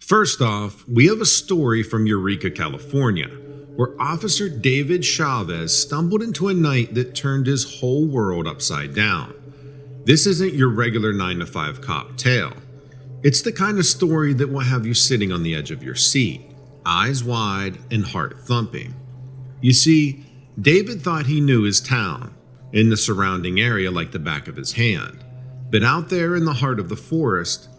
First off, we have a story from Eureka, California, where Officer David Chavez stumbled into a night that turned his whole world upside down. This isn't your regular 9 to 5 cop tale. It's the kind of story that will have you sitting on the edge of your seat, eyes wide and heart thumping. You see, David thought he knew his town, in the surrounding area like the back of his hand. But out there in the heart of the forest,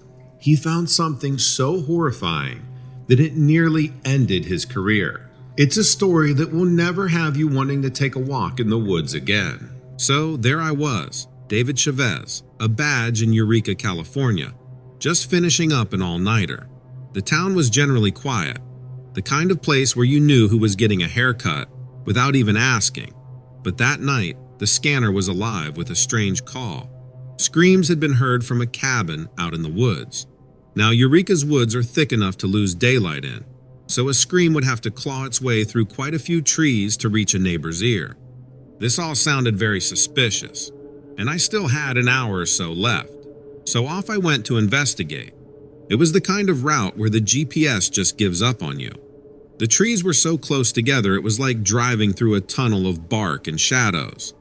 he found something so horrifying that it nearly ended his career. It's a story that will never have you wanting to take a walk in the woods again. So there I was, David Chavez, a badge in Eureka, California, just finishing up an all-nighter. The town was generally quiet, the kind of place where you knew who was getting a haircut without even asking. But that night, the scanner was alive with a strange call. Screams had been heard from a cabin out in the woods. Now, Eureka's woods are thick enough to lose daylight in, so a scream would have to claw its way through quite a few trees to reach a neighbor's ear. This all sounded very suspicious, and I still had an hour or so left, so off I went to investigate. It was the kind of route where the GPS just gives up on you. The trees were so close together it was like driving through a tunnel of bark and shadows.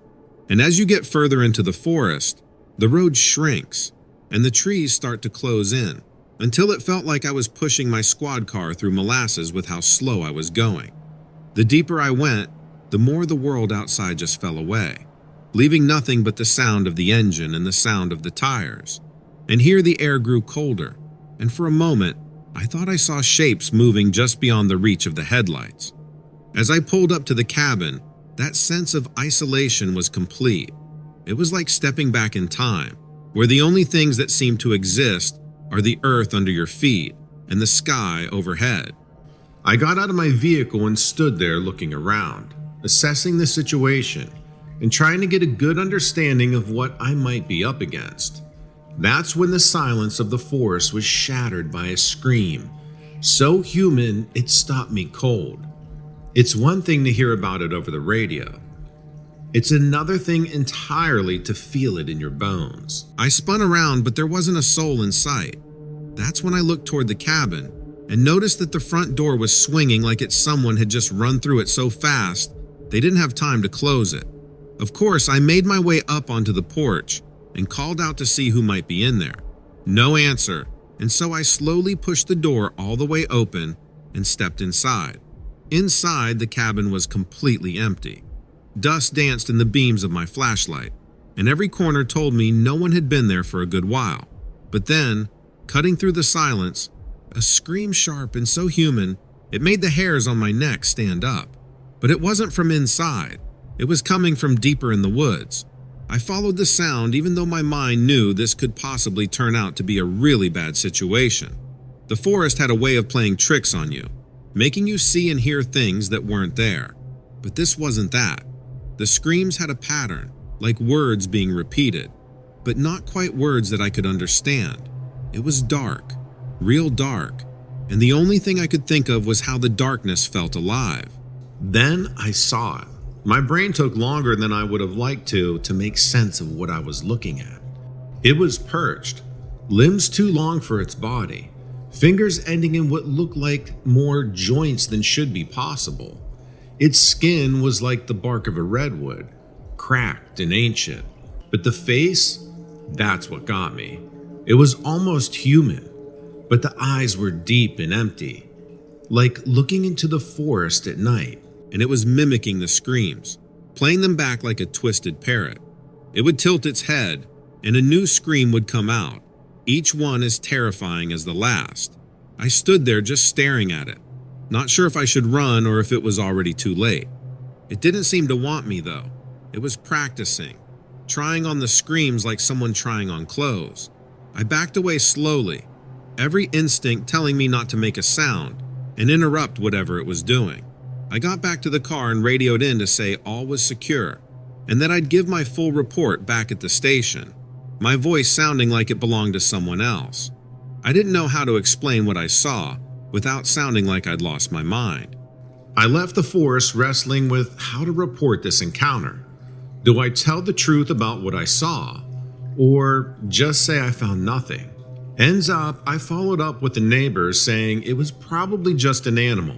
And as you get further into the forest, the road shrinks, and the trees start to close in, until it felt like I was pushing my squad car through molasses with how slow I was going. The deeper I went, the more the world outside just fell away, leaving nothing but the sound of the engine and the sound of the tires. And here the air grew colder, and for a moment, I thought I saw shapes moving just beyond the reach of the headlights. As I pulled up to the cabin, that sense of isolation was complete. It was like stepping back in time, where the only things that seem to exist are the earth under your feet and the sky overhead. I got out of my vehicle and stood there looking around, assessing the situation and trying to get a good understanding of what I might be up against. That's when the silence of the forest was shattered by a scream, so human it stopped me cold. It's one thing to hear about it over the radio. It's another thing entirely to feel it in your bones. I spun around, but there wasn't a soul in sight. That's when I looked toward the cabin and noticed that the front door was swinging like someone had just run through it so fast they didn't have time to close it. Of course, I made my way up onto the porch and called out to see who might be in there. No answer, and so I slowly pushed the door all the way open and stepped inside. Inside, the cabin was completely empty. Dust danced in the beams of my flashlight, and every corner told me no one had been there for a good while. But then, cutting through the silence, a scream sharp and so human, it made the hairs on my neck stand up. But it wasn't from inside. It was coming from deeper in the woods. I followed the sound even though my mind knew this could possibly turn out to be a really bad situation. The forest had a way of playing tricks on you, making you see and hear things that weren't there. But this wasn't that. The screams had a pattern, like words being repeated, but not quite words that I could understand. It was dark, real dark, and the only thing I could think of was how the darkness felt alive. Then I saw it. My brain took longer than I would have liked to make sense of what I was looking at. It was perched, limbs too long for its body, fingers ending in what looked like more joints than should be possible. Its skin was like the bark of a redwood, cracked and ancient. But the face, that's what got me. It was almost human, but the eyes were deep and empty, like looking into the forest at night. And it was mimicking the screams, playing them back like a twisted parrot. It would tilt its head, and a new scream would come out, each one as terrifying as the last. I stood there just staring at it, not sure if I should run or if it was already too late. It didn't seem to want me, though. It was practicing, trying on the screams like someone trying on clothes. I backed away slowly, every instinct telling me not to make a sound and interrupt whatever it was doing. I got back to the car and radioed in to say all was secure and that I'd give my full report back at the station, my voice sounding like it belonged to someone else. I didn't know how to explain what I saw without sounding like I'd lost my mind. I left the forest wrestling with how to report this encounter. Do I tell the truth about what I saw, or just say I found nothing? Ends up, I followed up with the neighbors saying it was probably just an animal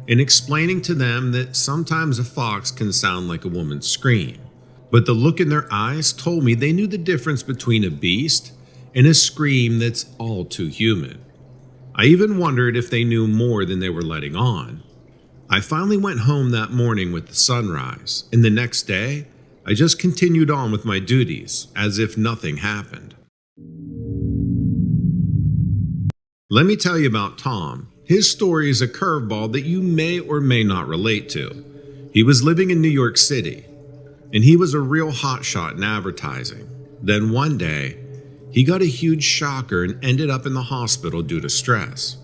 and explaining to them that sometimes a fox can sound like a woman's scream. But the look in their eyes told me they knew the difference between a beast and a scream that's all too human. I even wondered if they knew more than they were letting on. I finally went home that morning with the sunrise, and the next day, I just continued on with my duties as if nothing happened. Let me tell you about Tom. His story is a curveball that you may or may not relate to. He was living in New York City, and he was a real hotshot in advertising. Then one day, he got a huge shocker and ended up in the hospital due to stress.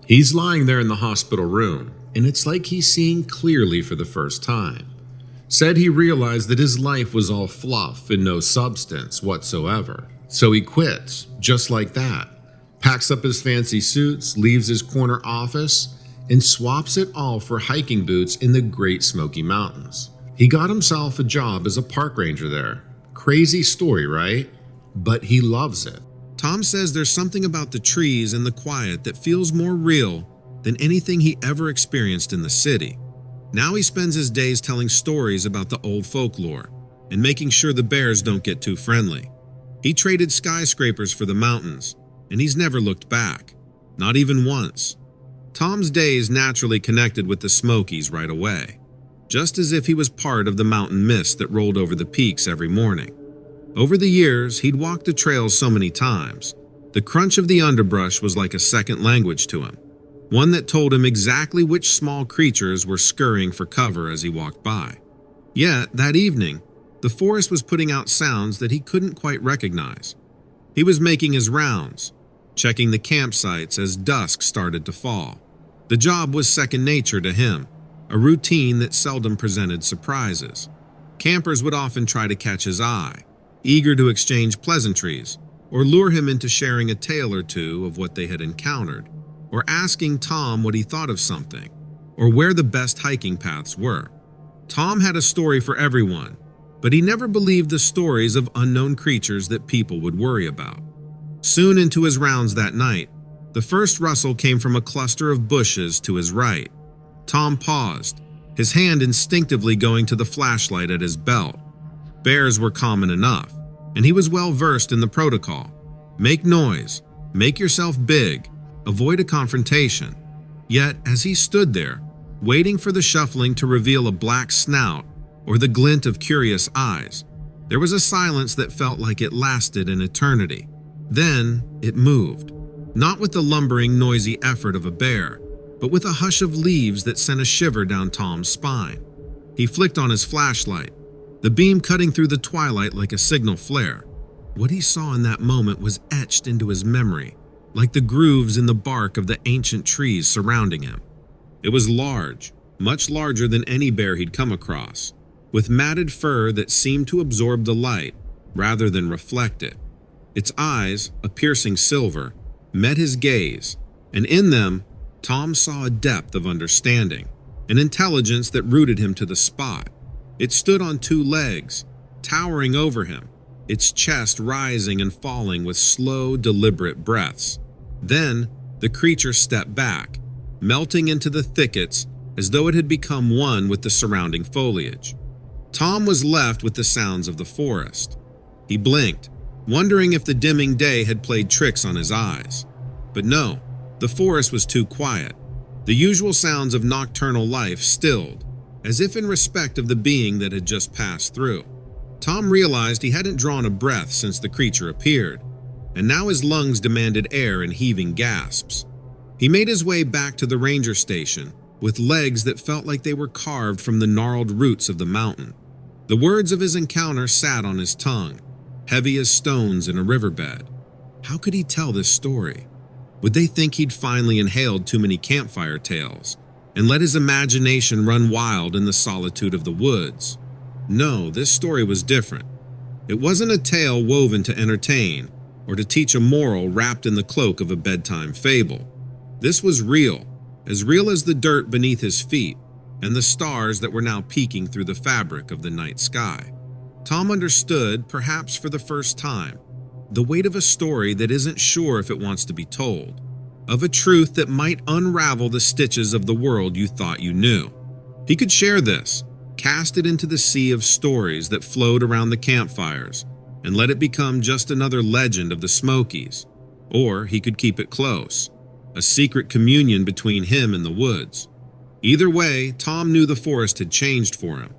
He's lying there in the hospital room, and it's like he's seeing clearly for the first time. Said he realized that his life was all fluff and no substance whatsoever. So he quits, just like that. Packs up his fancy suits, leaves his corner office, and swaps it all for hiking boots in the Great Smoky Mountains. He got himself a job as a park ranger there. Crazy story, right? But he loves it. Tom says there's something about the trees and the quiet that feels more real than anything he ever experienced in the city. Now he spends his days telling stories about the old folklore and making sure the bears don't get too friendly. He traded skyscrapers for the mountains, and he's never looked back, not even once. Tom's days naturally connected with the Smokies right away, just as if he was part of the mountain mist that rolled over the peaks every morning. Over the years, he'd walked the trails so many times. The crunch of the underbrush was like a second language to him, one that told him exactly which small creatures were scurrying for cover as he walked by. Yet, that evening, the forest was putting out sounds that he couldn't quite recognize. He was making his rounds, checking the campsites as dusk started to fall. The job was second nature to him, a routine that seldom presented surprises. Campers would often try to catch his eye, eager to exchange pleasantries, or lure him into sharing a tale or two of what they had encountered, or asking Tom what he thought of something, or where the best hiking paths were. Tom had a story for everyone, but he never believed the stories of unknown creatures that people would worry about. Soon into his rounds that night, the first rustle came from a cluster of bushes to his right. Tom paused, his hand instinctively going to the flashlight at his belt. Bears were common enough, and he was well versed in the protocol. Make noise, make yourself big, avoid a confrontation. Yet, as he stood there, waiting for the shuffling to reveal a black snout or the glint of curious eyes, there was a silence that felt like it lasted an eternity. Then, it moved, not with the lumbering, noisy effort of a bear, but with a hush of leaves that sent a shiver down Tom's spine. He flicked on his flashlight, the beam cutting through the twilight like a signal flare. What he saw in that moment was etched into his memory, like the grooves in the bark of the ancient trees surrounding him. It was large, much larger than any bear he'd come across, with matted fur that seemed to absorb the light rather than reflect it. Its eyes, a piercing silver, met his gaze, and in them, Tom saw a depth of understanding, an intelligence that rooted him to the spot. It stood on two legs, towering over him, its chest rising and falling with slow, deliberate breaths. Then, the creature stepped back, melting into the thickets as though it had become one with the surrounding foliage. Tom was left with the sounds of the forest. He blinked, wondering if the dimming day had played tricks on his eyes. But no, the forest was too quiet. The usual sounds of nocturnal life stilled, as if in respect of the being that had just passed through. Tom realized he hadn't drawn a breath since the creature appeared, and now his lungs demanded air in heaving gasps. He made his way back to the ranger station, with legs that felt like they were carved from the gnarled roots of the mountain. The words of his encounter sat on his tongue, heavy as stones in a riverbed. How could he tell this story? Would they think he'd finally inhaled too many campfire tales and let his imagination run wild in the solitude of the woods? No, this story was different. It wasn't a tale woven to entertain or to teach a moral wrapped in the cloak of a bedtime fable. This was real as the dirt beneath his feet and the stars that were now peeking through the fabric of the night sky. Tom understood, perhaps for the first time, the weight of a story that isn't sure if it wants to be told, of a truth that might unravel the stitches of the world you thought you knew. He could share this, cast it into the sea of stories that flowed around the campfires, and let it become just another legend of the Smokies. Or he could keep it close, a secret communion between him and the woods. Either way, Tom knew the forest had changed for him.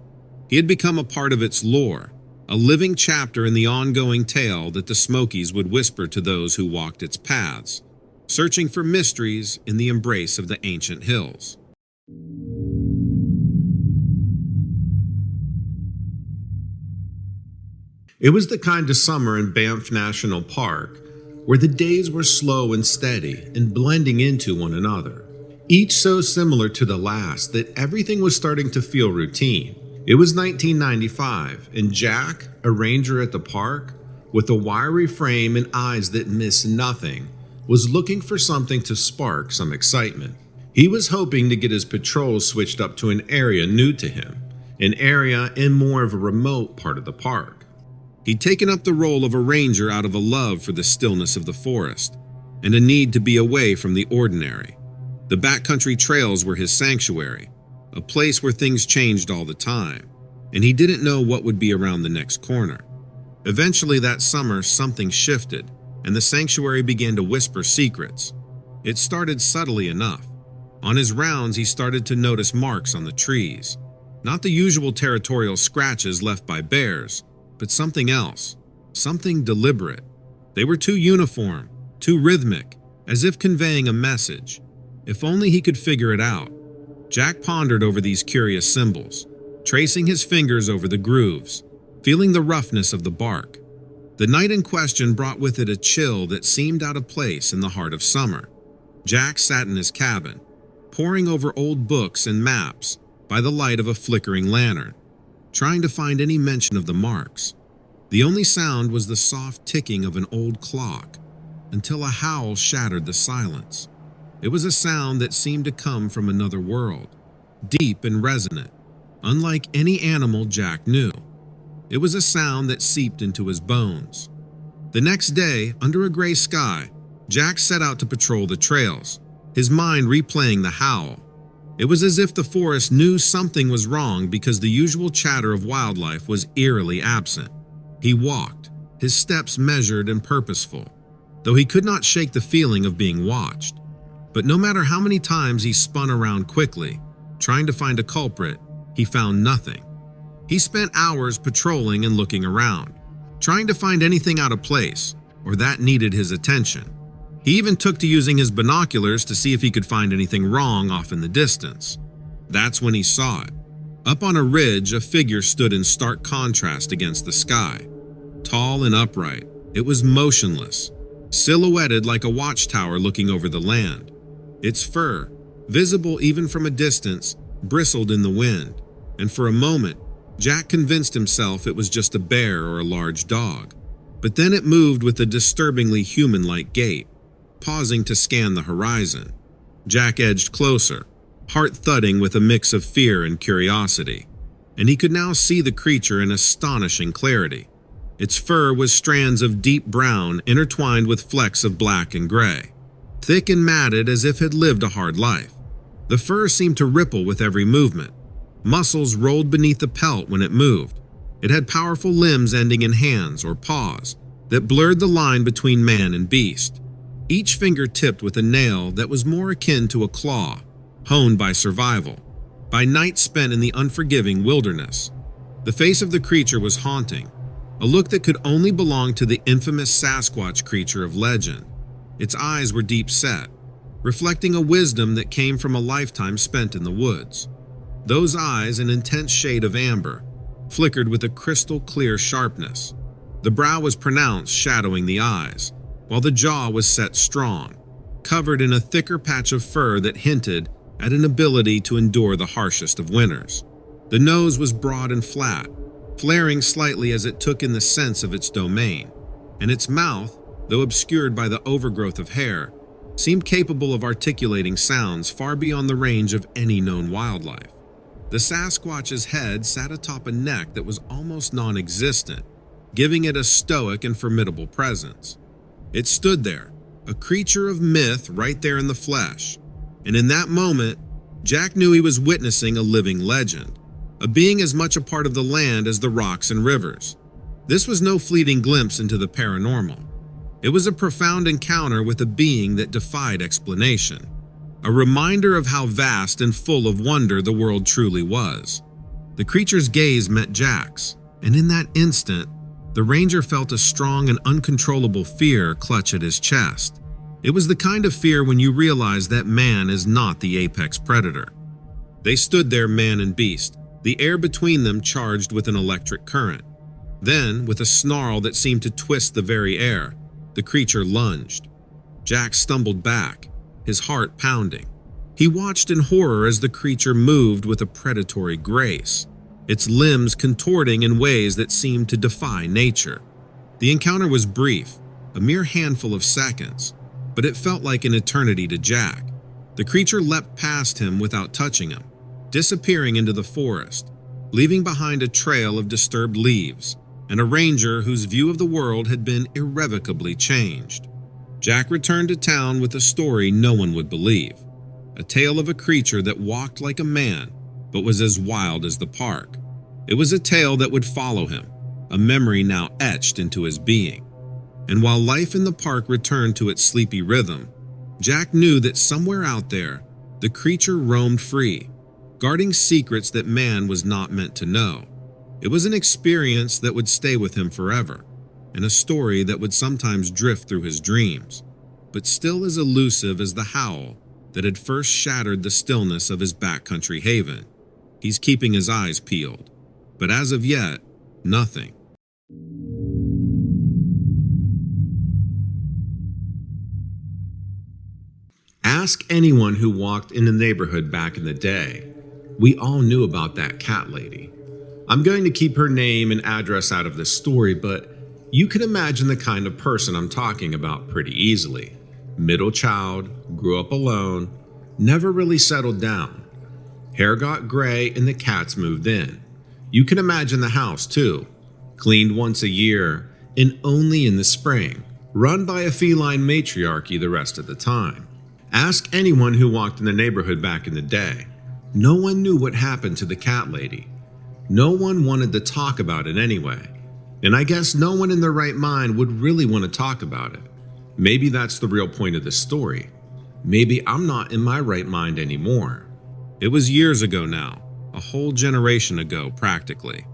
He had become a part of its lore, a living chapter in the ongoing tale that the Smokies would whisper to those who walked its paths, searching for mysteries in the embrace of the ancient hills. It was the kind of summer in Banff National Park where the days were slow and steady and blending into one another, each so similar to the last that everything was starting to feel routine. It was 1995, and Jack, a ranger at the park, with a wiry frame and eyes that missed nothing, was looking for something to spark some excitement. He was hoping to get his patrols switched up to an area new to him, an area in more of a remote part of the park. He'd taken up the role of a ranger out of a love for the stillness of the forest and a need to be away from the ordinary. The backcountry trails were his sanctuary, a place where things changed all the time, and he didn't know what would be around the next corner. Eventually that summer, something shifted, and the sanctuary began to whisper secrets. It started subtly enough. On his rounds, he started to notice marks on the trees, not the usual territorial scratches left by bears, but something else, something deliberate. They were too uniform, too rhythmic, as if conveying a message. If only he could figure it out. Jack pondered over these curious symbols, tracing his fingers over the grooves, feeling the roughness of the bark. The night in question brought with it a chill that seemed out of place in the heart of summer. Jack sat in his cabin, poring over old books and maps by the light of a flickering lantern, trying to find any mention of the marks. The only sound was the soft ticking of an old clock, until a howl shattered the silence. It was a sound that seemed to come from another world, deep and resonant, unlike any animal Jack knew. It was a sound that seeped into his bones. The next day, under a gray sky, Jack set out to patrol the trails, his mind replaying the howl. It was as if the forest knew something was wrong because the usual chatter of wildlife was eerily absent. He walked, his steps measured and purposeful, though he could not shake the feeling of being watched. But no matter how many times he spun around quickly, trying to find a culprit, he found nothing. He spent hours patrolling and looking around, trying to find anything out of place or that needed his attention. He even took to using his binoculars to see if he could find anything wrong off in the distance. That's when he saw it. Up on a ridge, a figure stood in stark contrast against the sky. Tall and upright, it was motionless, silhouetted like a watchtower looking over the land. Its fur, visible even from a distance, bristled in the wind, and for a moment, Jack convinced himself it was just a bear or a large dog. But then it moved with a disturbingly human-like gait, pausing to scan the horizon. Jack edged closer, heart thudding with a mix of fear and curiosity, and he could now see the creature in astonishing clarity. Its fur was strands of deep brown intertwined with flecks of black and gray, thick and matted as if it had lived a hard life. The fur seemed to ripple with every movement. Muscles rolled beneath the pelt when it moved. It had powerful limbs ending in hands or paws that blurred the line between man and beast. Each finger tipped with a nail that was more akin to a claw, honed by survival, by nights spent in the unforgiving wilderness. The face of the creature was haunting, a look that could only belong to the infamous Sasquatch creature of legend. Its eyes were deep set, reflecting a wisdom that came from a lifetime spent in the woods. Those eyes, an intense shade of amber, flickered with a crystal-clear sharpness. The brow was pronounced, shadowing the eyes, while the jaw was set strong, covered in a thicker patch of fur that hinted at an ability to endure the harshest of winters. The nose was broad and flat, flaring slightly as it took in the sense of its domain, and its mouth, though obscured by the overgrowth of hair, seemed capable of articulating sounds far beyond the range of any known wildlife. The Sasquatch's head sat atop a neck that was almost non-existent, giving it a stoic and formidable presence. It stood there, a creature of myth right there in the flesh. And in that moment, Jack knew he was witnessing a living legend, a being as much a part of the land as the rocks and rivers. This was no fleeting glimpse into the paranormal. It was a profound encounter with a being that defied explanation, a reminder of how vast and full of wonder the world truly was. The creature's gaze met Jack's, and in that instant, the ranger felt a strong and uncontrollable fear clutch at his chest. It was the kind of fear when you realize that man is not the apex predator. They stood there, man and beast, the air between them charged with an electric current. Then, with a snarl that seemed to twist the very air, the creature lunged. Jack stumbled back, his heart pounding. He watched in horror as the creature moved with a predatory grace, its limbs contorting in ways that seemed to defy nature. The encounter was brief, a mere handful of seconds, but it felt like an eternity to Jack. The creature leapt past him without touching him, disappearing into the forest, leaving behind a trail of disturbed leaves and a ranger whose view of the world had been irrevocably changed. Jack returned to town with a story no one would believe, a tale of a creature that walked like a man but was as wild as the park. It was a tale that would follow him, a memory now etched into his being. And while life in the park returned to its sleepy rhythm, Jack knew that somewhere out there, the creature roamed free, guarding secrets that man was not meant to know. It was an experience that would stay with him forever, and a story that would sometimes drift through his dreams, but still as elusive as the howl that had first shattered the stillness of his backcountry haven. He's keeping his eyes peeled, but as of yet, nothing. Ask anyone who walked in the neighborhood back in the day. We all knew about that cat lady. I'm going to keep her name and address out of this story, but you can imagine the kind of person I'm talking about pretty easily. Middle child, grew up alone, never really settled down. Hair got gray and the cats moved in. You can imagine the house too. Cleaned once a year and only in the spring. Run by a feline matriarchy the rest of the time. Ask anyone who walked in the neighborhood back in the day. No one knew what happened to the cat lady. No one wanted to talk about it anyway. And I guess no one in their right mind would really want to talk about it. Maybe that's the real point of this story. Maybe I'm not in my right mind anymore. It was years ago now, a whole generation ago practically.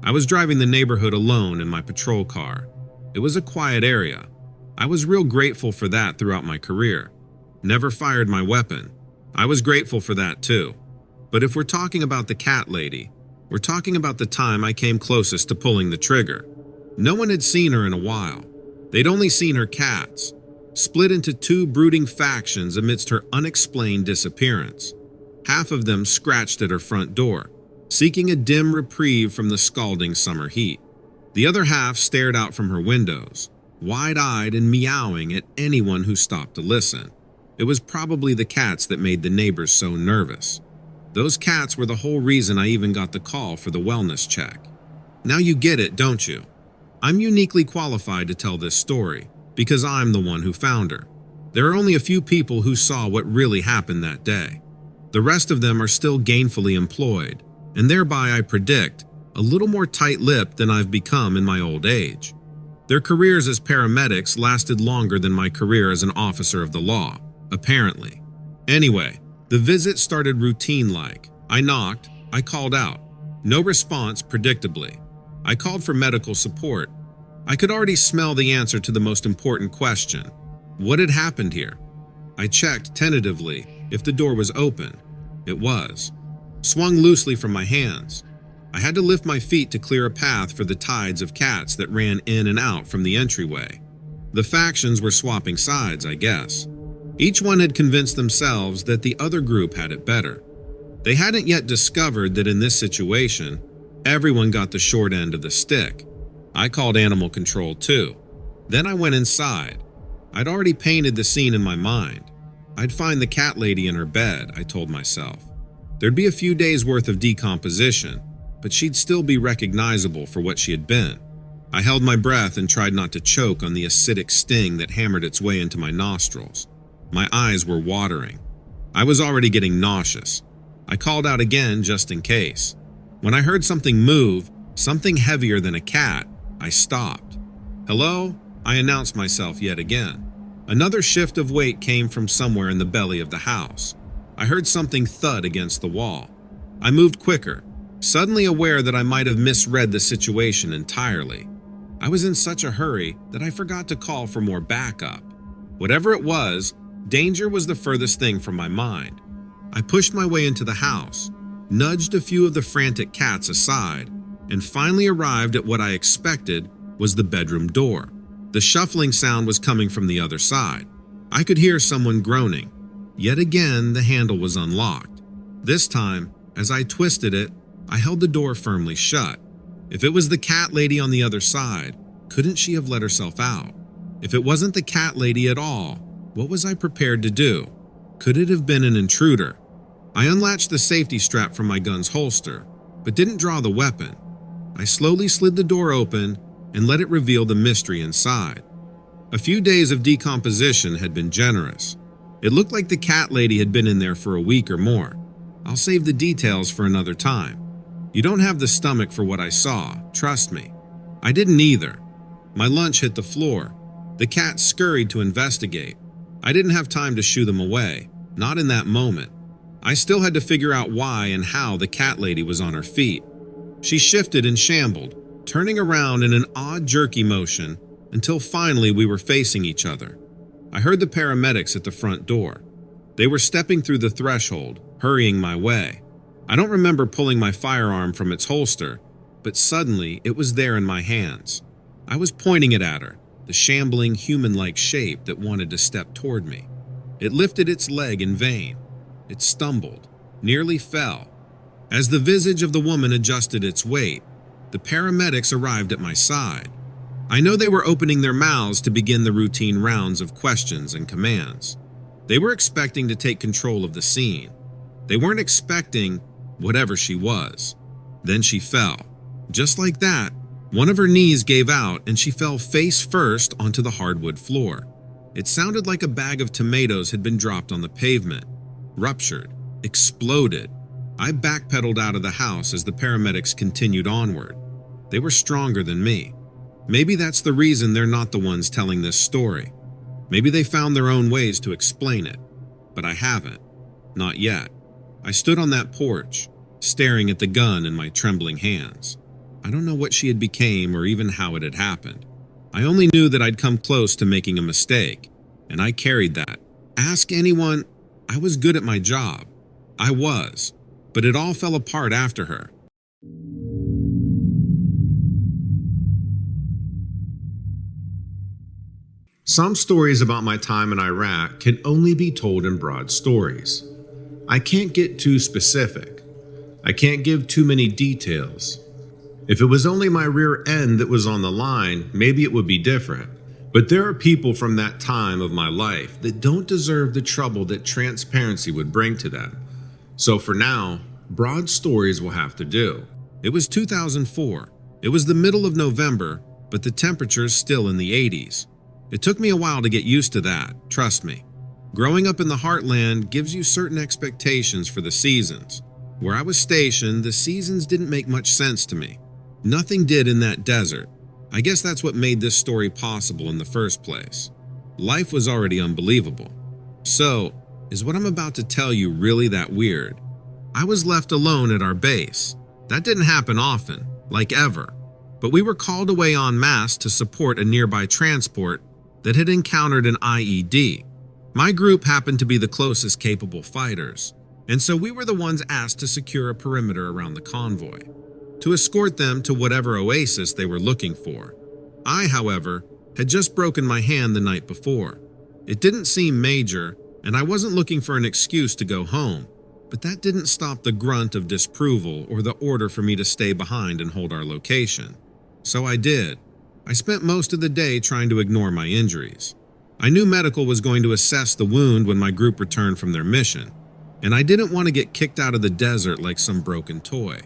I was driving the neighborhood alone in my patrol car. It was a quiet area. I was real grateful for that throughout my career. Never fired my weapon. I was grateful for that too. But if we're talking about the cat lady, we're talking about the time I came closest to pulling the trigger. No one had seen her in a while. They'd only seen her cats, split into two brooding factions amidst her unexplained disappearance. Half of them scratched at her front door, seeking a dim reprieve from the scalding summer heat. The other half stared out from her windows, wide-eyed and meowing at anyone who stopped to listen. It was probably the cats that made the neighbors so nervous. Those cats were the whole reason I even got the call for the wellness check. Now you get it, don't you? I'm uniquely qualified to tell this story because I'm the one who found her. There are only a few people who saw what really happened that day. The rest of them are still gainfully employed, and thereby I predict a little more tight-lipped than I've become in my old age. Their careers as paramedics lasted longer than my career as an officer of the law, apparently. Anyway, the visit started routine-like. I knocked, I called out. No response, predictably. I called for medical support. I could already smell the answer to the most important question. What had happened here? I checked tentatively if the door was open. It was. Swung loosely from my hands. I had to lift my feet to clear a path for the tides of cats that ran in and out from the entryway. The factions were swapping sides, I guess. Each one had convinced themselves that the other group had it better. They hadn't yet discovered that in this situation, everyone got the short end of the stick. I called animal control too. Then I went inside. I'd already painted the scene in my mind. I'd find the cat lady in her bed, I told myself. There'd be a few days' worth of decomposition, but she'd still be recognizable for what she had been. I held my breath and tried not to choke on the acidic sting that hammered its way into my nostrils. My eyes were watering. I was already getting nauseous. I called out again just in case. When I heard something move, something heavier than a cat, I stopped. "Hello?" I announced myself yet again. Another shift of weight came from somewhere in the belly of the house. I heard something thud against the wall. I moved quicker, suddenly aware that I might have misread the situation entirely. I was in such a hurry that I forgot to call for more backup. Whatever it was, danger was the furthest thing from my mind. I pushed my way into the house, nudged a few of the frantic cats aside, and finally arrived at what I expected was the bedroom door. The shuffling sound was coming from the other side. I could hear someone groaning. Yet again, the handle was unlocked. This time, as I twisted it, I held the door firmly shut. If it was the cat lady on the other side, couldn't she have let herself out? If it wasn't the cat lady at all, what was I prepared to do? Could it have been an intruder? I unlatched the safety strap from my gun's holster, but didn't draw the weapon. I slowly slid the door open and let it reveal the mystery inside. A few days of decomposition had been generous. It looked like the cat lady had been in there for a week or more. I'll save the details for another time. You don't have the stomach for what I saw, trust me. I didn't either. My lunch hit the floor. The cats scurried to investigate. I didn't have time to shoo them away, not in that moment. I still had to figure out why and how the cat lady was on her feet. She shifted and shambled, turning around in an odd jerky motion until finally we were facing each other. I heard the paramedics at the front door. They were stepping through the threshold, hurrying my way. I don't remember pulling my firearm from its holster, but suddenly it was there in my hands. I was pointing it at her, the shambling human-like shape that wanted to step toward me. It lifted its leg in vain. It stumbled, nearly fell. As the visage of the woman adjusted its weight, the paramedics arrived at my side. I know they were opening their mouths to begin the routine rounds of questions and commands. They were expecting to take control of the scene. They weren't expecting whatever she was. Then she fell. Just like that, one of her knees gave out and she fell face first onto the hardwood floor. It sounded like a bag of tomatoes had been dropped on the pavement. Ruptured, exploded. I backpedaled out of the house as the paramedics continued onward. They were stronger than me. Maybe that's the reason they're not the ones telling this story. Maybe they found their own ways to explain it. But I haven't. Not yet. I stood on that porch, staring at the gun in my trembling hands. I don't know what she had become or even how it had happened. I only knew that I'd come close to making a mistake, and I carried that. Ask anyone, I was good at my job. I was, but it all fell apart after her. Some stories about my time in Iraq can only be told in broad stories. I can't get too specific. I can't give too many details. If it was only my rear end that was on the line, maybe it would be different. But there are people from that time of my life that don't deserve the trouble that transparency would bring to them. So for now, broad stories will have to do. It was 2004. It was the middle of November, but the temperature's still in the 80s. It took me a while to get used to that, trust me. Growing up in the heartland gives you certain expectations for the seasons. Where I was stationed, the seasons didn't make much sense to me. Nothing did in that desert. I guess that's what made this story possible in the first place. Life was already unbelievable. So, is what I'm about to tell you really that weird? I was left alone at our base. That didn't happen often, like ever. But we were called away en masse to support a nearby transport that had encountered an IED. My group happened to be the closest capable fighters, and so we were the ones asked to secure a perimeter around the convoy, to escort them to whatever oasis they were looking for. I, however, had just broken my hand the night before. It didn't seem major, and I wasn't looking for an excuse to go home, but that didn't stop the grunt of disapproval or the order for me to stay behind and hold our location. So I did. I spent most of the day trying to ignore my injuries. I knew medical was going to assess the wound when my group returned from their mission, and I didn't want to get kicked out of the desert like some broken toy.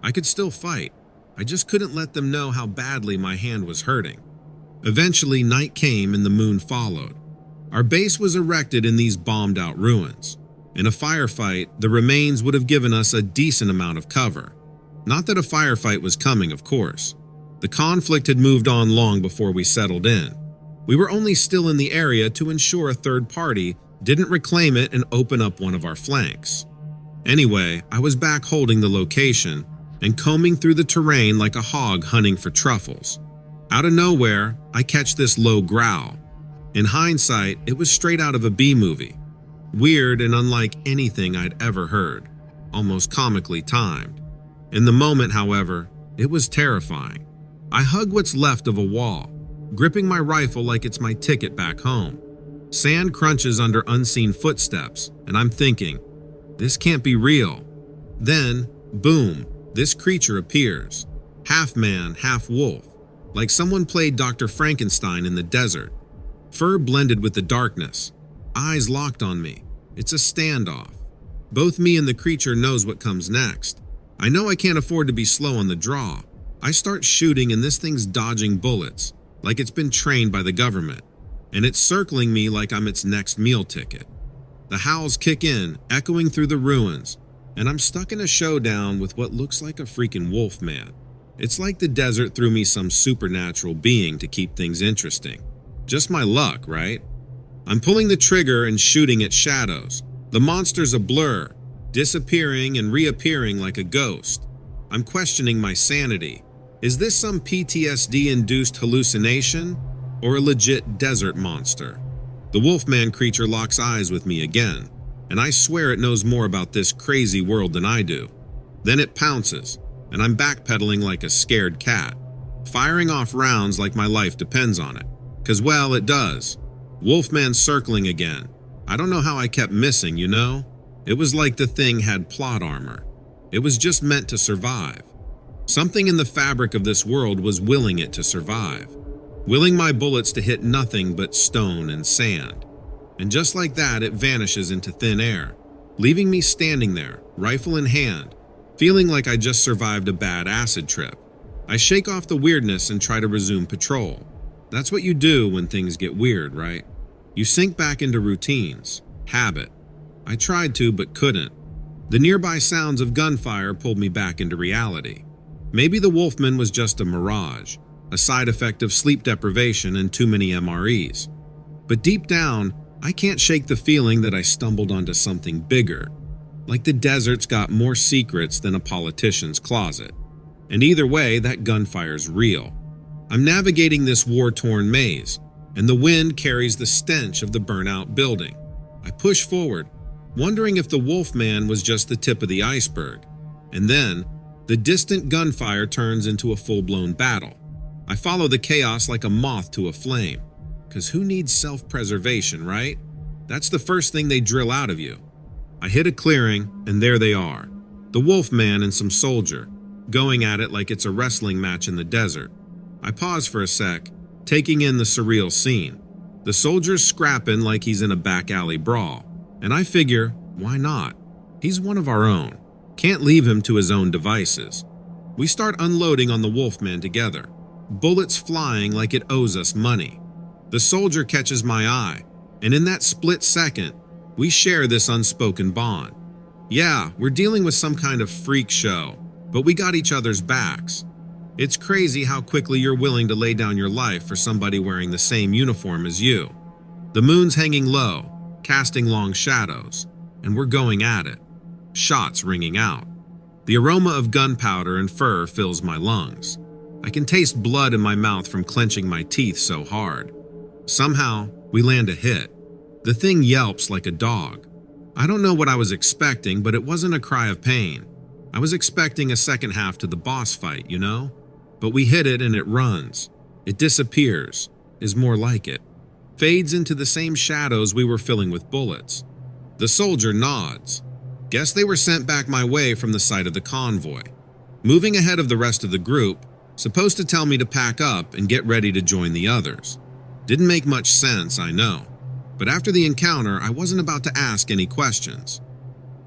I could still fight. I just couldn't let them know how badly my hand was hurting. Eventually, night came and the moon followed. Our base was erected in these bombed-out ruins. In a firefight, the remains would have given us a decent amount of cover. Not that a firefight was coming, of course. The conflict had moved on long before we settled in. We were only still in the area to ensure a third party didn't reclaim it and open up one of our flanks. Anyway, I was back holding the location and combing through the terrain like a hog hunting for truffles. Out of nowhere, I catch this low growl. In hindsight, it was straight out of a B-movie. Weird and unlike anything I'd ever heard, almost comically timed. In the moment, however, it was terrifying. I hug what's left of a wall, gripping my rifle like it's my ticket back home. Sand crunches under unseen footsteps, and I'm thinking, this can't be real. Then, boom, this creature appears. Half man, half wolf, like someone played Dr. Frankenstein in the desert. Fur blended with the darkness, eyes locked on me. It's a standoff. Both me and the creature knows what comes next. I know I can't afford to be slow on the draw. I start shooting and this thing's dodging bullets, like it's been trained by the government, and it's circling me like I'm its next meal ticket. The howls kick in, echoing through the ruins, and I'm stuck in a showdown with what looks like a freaking wolf man. It's like the desert threw me some supernatural being to keep things interesting. Just my luck, right? I'm pulling the trigger and shooting at shadows. The monster's a blur, disappearing and reappearing like a ghost. I'm questioning my sanity. Is this some PTSD-induced hallucination or a legit desert monster? The wolfman creature locks eyes with me again, and I swear it knows more about this crazy world than I do. Then it pounces, and I'm backpedaling like a scared cat, firing off rounds like my life depends on it. 'Cause, well, it does. Wolfman circling again. I don't know how I kept missing, you know? It was like the thing had plot armor. It was just meant to survive. Something in the fabric of this world was willing it to survive, willing my bullets to hit nothing but stone and sand. And just like that, it vanishes into thin air, leaving me standing there, rifle in hand, feeling like I just survived a bad acid trip. I shake off the weirdness and try to resume patrol. That's what you do when things get weird, right? You sink back into routines, habit. I tried to, but couldn't. The nearby sounds of gunfire pulled me back into reality. Maybe the wolfman was just a mirage, a side effect of sleep deprivation and too many MREs. But deep down, I can't shake the feeling that I stumbled onto something bigger, like the desert's got more secrets than a politician's closet. And either way, that gunfire's real. I'm navigating this war-torn maze, and the wind carries the stench of the burnt-out building. I push forward, wondering if the wolfman was just the tip of the iceberg. And then, the distant gunfire turns into a full-blown battle. I follow the chaos like a moth to a flame. 'Cause who needs self-preservation, right? That's the first thing they drill out of you. I hit a clearing, and there they are. The wolfman and some soldier, going at it like it's a wrestling match in the desert. I pause for a sec, taking in the surreal scene. The soldier's scrapping like he's in a back alley brawl. And I figure, why not? He's one of our own. Can't leave him to his own devices. We start unloading on the wolfman together, bullets flying like it owes us money. The soldier catches my eye, and in that split second, we share this unspoken bond. Yeah, we're dealing with some kind of freak show, but we got each other's backs. It's crazy how quickly you're willing to lay down your life for somebody wearing the same uniform as you. The moon's hanging low, casting long shadows, and we're going at it. Shots ringing out. The aroma of gunpowder and fur fills my lungs. I can taste blood in my mouth from clenching my teeth so hard. Somehow, we land a hit. The thing yelps like a dog. I don't know what I was expecting, but it wasn't a cry of pain. I was expecting a second half to the boss fight, you know? But we hit it and it runs. It disappears, is more like it. Fades into the same shadows we were filling with bullets. The soldier nods. Guess they were sent back my way from the site of the convoy. Moving ahead of the rest of the group, supposed to tell me to pack up and get ready to join the others. Didn't make much sense, I know. But after the encounter, I wasn't about to ask any questions.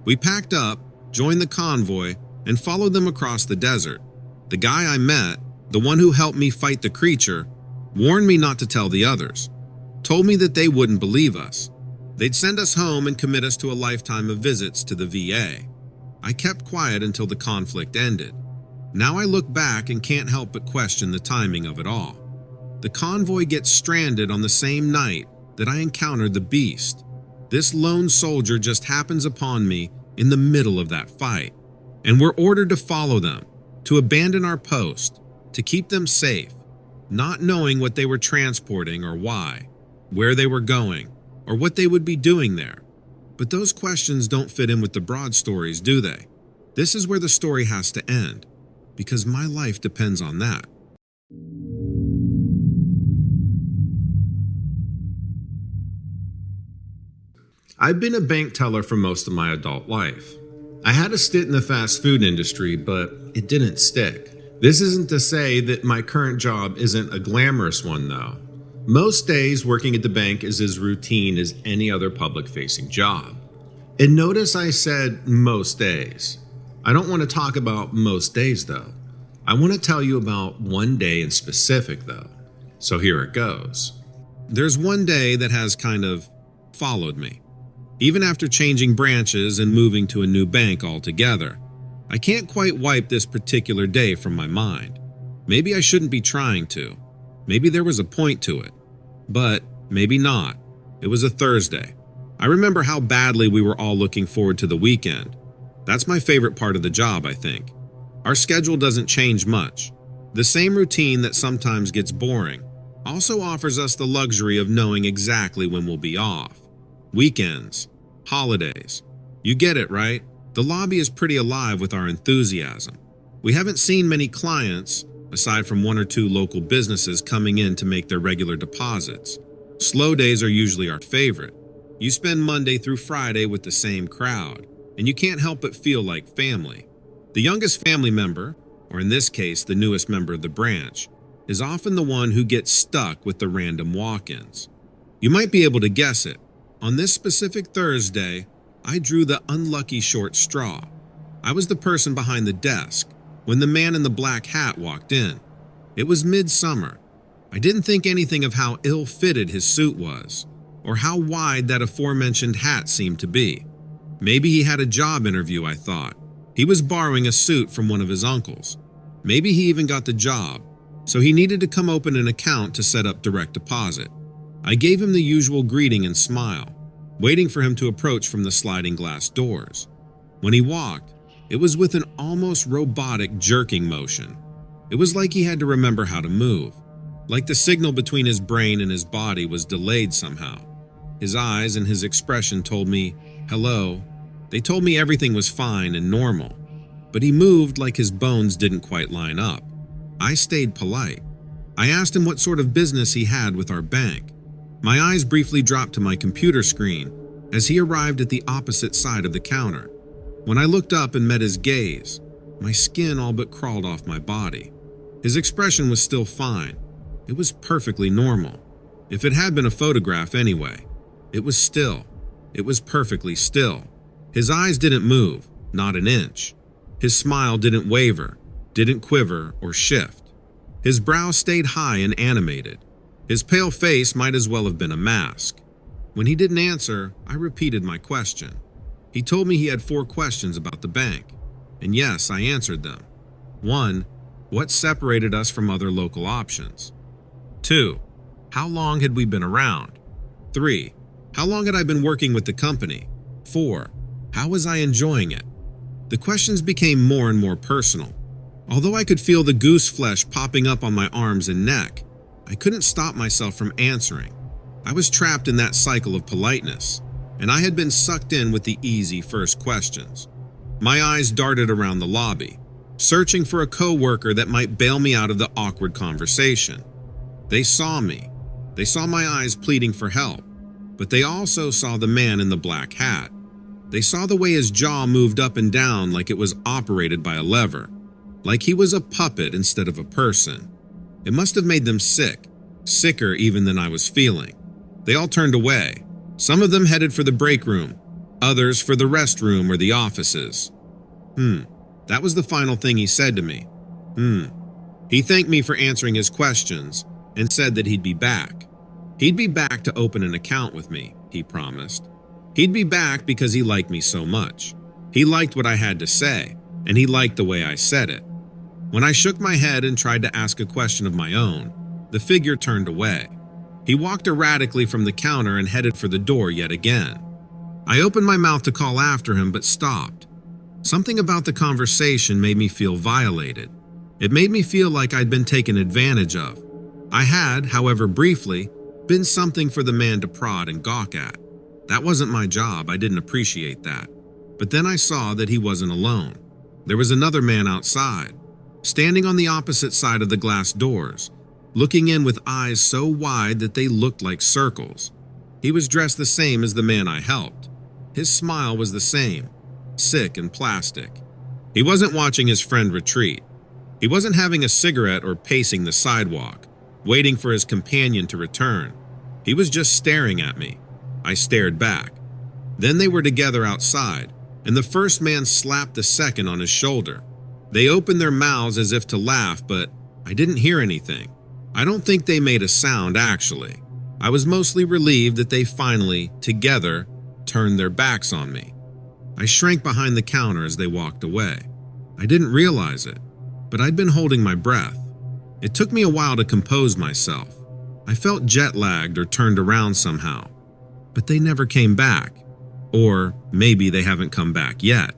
We packed up, joined the convoy, and followed them across the desert. The guy I met, the one who helped me fight the creature, warned me not to tell the others, told me that they wouldn't believe us. They'd send us home and commit us to a lifetime of visits to the VA. I kept quiet until the conflict ended. Now I look back and can't help but question the timing of it all. The convoy gets stranded on the same night that I encountered the beast. This lone soldier just happens upon me in the middle of that fight, and we're ordered to follow them, to abandon our post, to keep them safe, not knowing what they were transporting or why, where they were going, or what they would be doing there. But those questions don't fit in with the broad stories, do they? This is where the story has to end, because my life depends on that. I've been a bank teller for most of my adult life. I had a stint in the fast food industry, but it didn't stick. This isn't to say that my current job isn't a glamorous one, though. Most days working at the bank is as routine as any other public-facing job. And notice I said most days. I don't want to talk about most days, though. I want to tell you about one day in specific, though. So here it goes. There's one day that has kind of followed me. Even after changing branches and moving to a new bank altogether, I can't quite wipe this particular day from my mind. Maybe I shouldn't be trying to. Maybe there was a point to it. But maybe not. It was a Thursday. I remember how badly we were all looking forward to the weekend. That's my favorite part of the job, I think. Our schedule doesn't change much. The same routine that sometimes gets boring also offers us the luxury of knowing exactly when we'll be off. Weekends, holidays. You get it, right? The lobby is pretty alive with our enthusiasm. We haven't seen many clients, aside from one or two local businesses coming in to make their regular deposits. Slow days are usually our favorite. You spend Monday through Friday with the same crowd, and you can't help but feel like family. The youngest family member, or in this case, the newest member of the branch, is often the one who gets stuck with the random walk-ins. You might be able to guess it. On this specific Thursday, I drew the unlucky short straw. I was the person behind the desk when the man in the black hat walked in. It was midsummer. I didn't think anything of how ill-fitted his suit was, or how wide that aforementioned hat seemed to be. Maybe he had a job interview, I thought. He was borrowing a suit from one of his uncles. Maybe he even got the job, so he needed to come open an account to set up direct deposit. I gave him the usual greeting and smile, waiting for him to approach from the sliding glass doors. When he walked, it was with an almost robotic jerking motion. It was like he had to remember how to move, like the signal between his brain and his body was delayed somehow. His eyes and his expression told me, hello. They told me everything was fine and normal, but he moved like his bones didn't quite line up. I stayed polite. I asked him what sort of business he had with our bank. My eyes briefly dropped to my computer screen as he arrived at the opposite side of the counter. When I looked up and met his gaze, my skin all but crawled off my body. His expression was still fine. It was perfectly normal. If it had been a photograph anyway, it was still. It was perfectly still. His eyes didn't move, not an inch. His smile didn't waver, didn't quiver or shift. His brow stayed high and animated. His pale face might as well have been a mask. When he didn't answer, I repeated my question. He told me he had 4 questions about the bank, and yes, I answered them. 1. What separated us from other local options? 2. How long had we been around? 3. How long had I been working with the company? 4. How was I enjoying it? The questions became more and more personal. Although I could feel the goose flesh popping up on my arms and neck, I couldn't stop myself from answering. I was trapped in that cycle of politeness, and I had been sucked in with the easy first questions. My eyes darted around the lobby, searching for a coworker that might bail me out of the awkward conversation. They saw me. They saw my eyes pleading for help, but they also saw the man in the black hat. They saw the way his jaw moved up and down like it was operated by a lever, like he was a puppet instead of a person. It must have made them sick, sicker even than I was feeling. They all turned away. Some of them headed for the break room, others for the restroom or the offices. That was the final thing he said to me. He thanked me for answering his questions and said that he'd be back. He'd be back to open an account with me, he promised. He'd be back because he liked me so much. He liked what I had to say, and he liked the way I said it. When I shook my head and tried to ask a question of my own, the figure turned away. He walked erratically from the counter and headed for the door yet again. I opened my mouth to call after him but stopped. Something about the conversation made me feel violated. It made me feel like I'd been taken advantage of. I had, however briefly, been something for the man to prod and gawk at. That wasn't my job, I didn't appreciate that. But then I saw that he wasn't alone. There was another man outside, standing on the opposite side of the glass doors, looking in with eyes so wide that they looked like circles. He was dressed the same as the man I helped. His smile was the same, sick and plastic. He wasn't watching his friend retreat. He wasn't having a cigarette or pacing the sidewalk, waiting for his companion to return. He was just staring at me. I stared back. Then they were together outside, and the first man slapped the second on his shoulder. They opened their mouths as if to laugh, but I didn't hear anything. I don't think they made a sound, actually. I was mostly relieved that they finally, together, turned their backs on me. I shrank behind the counter as they walked away. I didn't realize it, but I'd been holding my breath. It took me a while to compose myself. I felt jet-lagged or turned around somehow. But they never came back. Or maybe they haven't come back yet.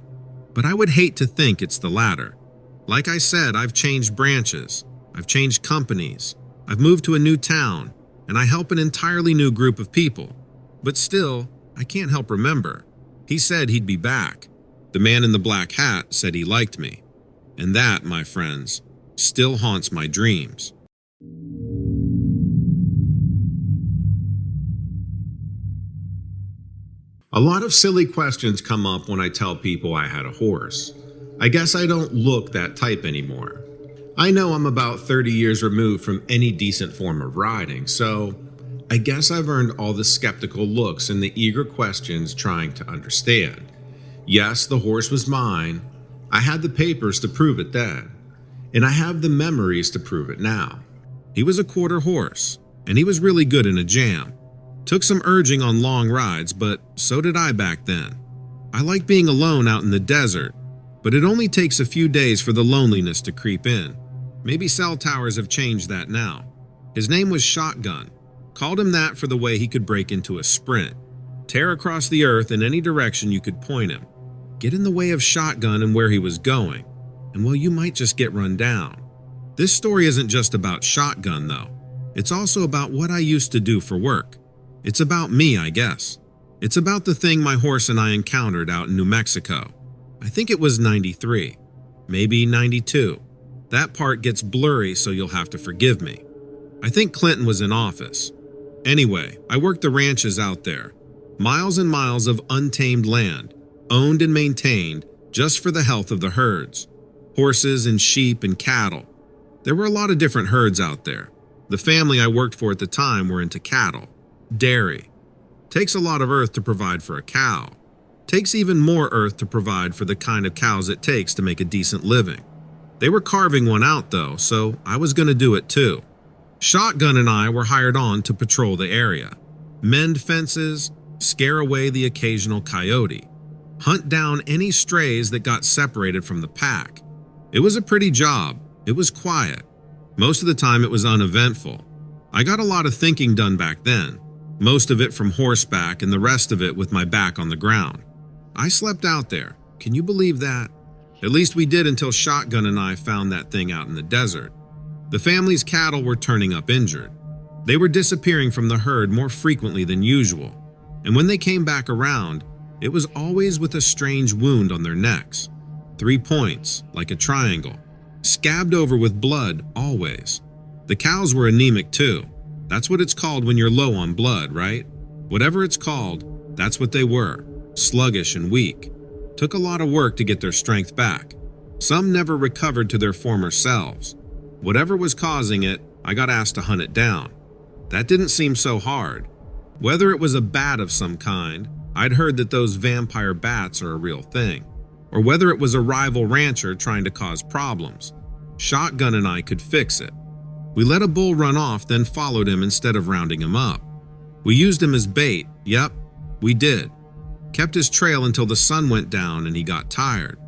But I would hate to think it's the latter. Like I said, I've changed branches. I've changed companies. I've moved to a new town, and I help an entirely new group of people. But still, I can't help remember. He said he'd be back. The man in the black hat said he liked me. And that, my friends, still haunts my dreams. A lot of silly questions come up when I tell people I had a horse. I guess I don't look that type anymore. I know I'm about 30 years removed from any decent form of riding, so I guess I've earned all the skeptical looks and the eager questions trying to understand. Yes, the horse was mine. I had the papers to prove it then, and I have the memories to prove it now. He was a quarter horse, and he was really good in a jam. Took some urging on long rides, but so did I back then. I like being alone out in the desert, but it only takes a few days for the loneliness to creep in. Maybe cell towers have changed that now. His name was Shotgun. Called him that for the way he could break into a sprint, tear across the earth in any direction you could point him, get in the way of Shotgun and where he was going, and well, you might just get run down. This story isn't just about Shotgun, though. It's also about what I used to do for work. It's about me, I guess. It's about the thing my horse and I encountered out in New Mexico. I think it was 93, maybe 92. That part gets blurry, so you'll have to forgive me. I think Clinton was in office. Anyway, I worked the ranches out there. Miles and miles of untamed land, owned and maintained just for the health of the herds. Horses and sheep and cattle. There were a lot of different herds out there. The family I worked for at the time were into cattle. Dairy. Takes a lot of earth to provide for a cow. Takes even more earth to provide for the kind of cows it takes to make a decent living. They were carving one out though, so I was going to do it too. Shotgun and I were hired on to patrol the area, mend fences, scare away the occasional coyote, hunt down any strays that got separated from the pack. It was a pretty job. It was quiet. Most of the time it was uneventful. I got a lot of thinking done back then. Most of it from horseback and the rest of it with my back on the ground. I slept out there. Can you believe that? At least we did until Shotgun and I found that thing out in the desert. The family's cattle were turning up injured. They were disappearing from the herd more frequently than usual. And when they came back around, it was always with a strange wound on their necks. 3 points, like a triangle. Scabbed over with blood, always. The cows were anemic too. That's what it's called when you're low on blood, right? Whatever it's called, that's what they were. Sluggish and weak. Took a lot of work to get their strength back. Some never recovered to their former selves. Whatever was causing it, I got asked to hunt it down. That didn't seem so hard. Whether it was a bat of some kind, I'd heard that those vampire bats are a real thing, or whether it was a rival rancher trying to cause problems. Shotgun and I could fix it. We let a bull run off, then followed him instead of rounding him up. We used him as bait. Yep, we did. Kept his trail until the sun went down and he got tired.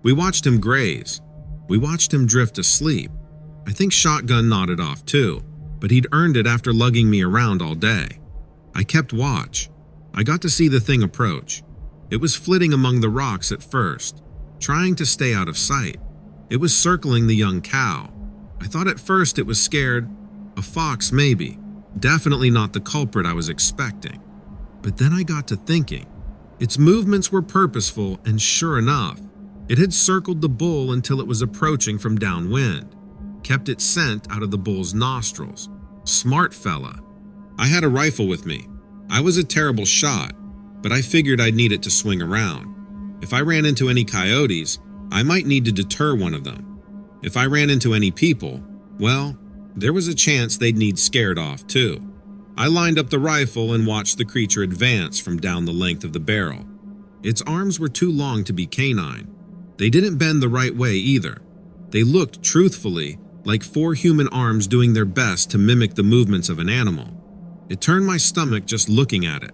We watched him graze. We watched him drift asleep. I think Shotgun nodded off too, but he'd earned it after lugging me around all day. I kept watch. I got to see the thing approach. It was flitting among the rocks at first, trying to stay out of sight. It was circling the young cow. I thought at first it was scared. A fox maybe. Definitely not the culprit I was expecting. But then I got to thinking. Its movements were purposeful, and sure enough, it had circled the bull until it was approaching from downwind. Kept its scent out of the bull's nostrils. Smart fella. I had a rifle with me. I was a terrible shot, but I figured I'd need it to swing around. If I ran into any coyotes, I might need to deter one of them. If I ran into any people, well, there was a chance they'd need scared off too. I lined up the rifle and watched the creature advance from down the length of the barrel. Its arms were too long to be canine. They didn't bend the right way either. They looked, truthfully, like 4 human arms doing their best to mimic the movements of an animal. It turned my stomach just looking at it,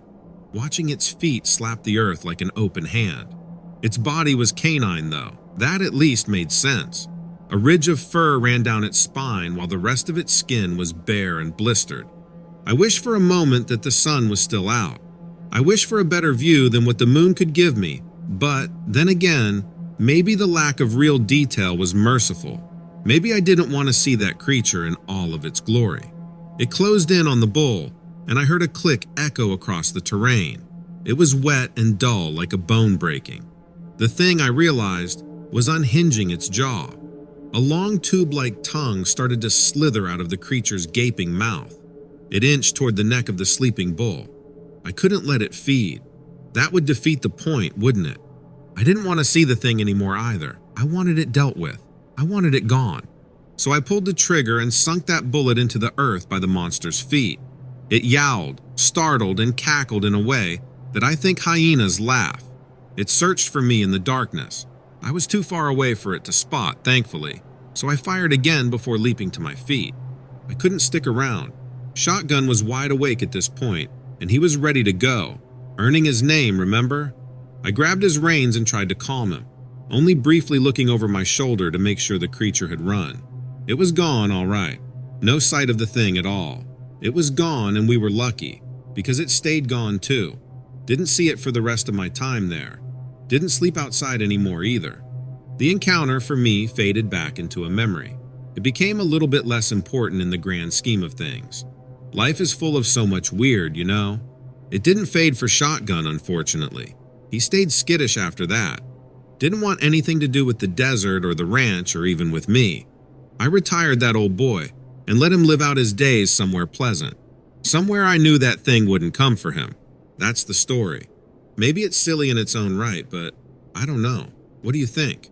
watching its feet slap the earth like an open hand. Its body was canine though. That at least made sense. A ridge of fur ran down its spine while the rest of its skin was bare and blistered. I wished for a moment that the sun was still out. I wished for a better view than what the moon could give me, but then again, maybe the lack of real detail was merciful. Maybe I didn't want to see that creature in all of its glory. It closed in on the bull, and I heard a click echo across the terrain. It was wet and dull like a bone breaking. The thing, I realized, was unhinging its jaw. A long tube-like tongue started to slither out of the creature's gaping mouth. It inched toward the neck of the sleeping bull. I couldn't let it feed. That would defeat the point, wouldn't it? I didn't want to see the thing anymore either. I wanted it dealt with. I wanted it gone. So I pulled the trigger and sunk that bullet into the earth by the monster's feet. It yowled, startled, and cackled in a way that I think hyenas laugh. It searched for me in the darkness. I was too far away for it to spot, thankfully, so I fired again before leaping to my feet. I couldn't stick around. Shotgun was wide awake at this point, and he was ready to go, earning his name, remember? I grabbed his reins and tried to calm him, only briefly looking over my shoulder to make sure the creature had run. It was gone, all right. No sight of the thing at all. It was gone, and we were lucky, because it stayed gone too. Didn't see it for the rest of my time there. Didn't sleep outside anymore either. The encounter, for me, faded back into a memory. It became a little bit less important in the grand scheme of things. Life is full of so much weird, you know? It didn't fade for Shotgun, unfortunately. He stayed skittish after that. Didn't want anything to do with the desert or the ranch or even with me. I retired that old boy and let him live out his days somewhere pleasant. Somewhere I knew that thing wouldn't come for him. That's the story. Maybe it's silly in its own right, but I don't know. What do you think?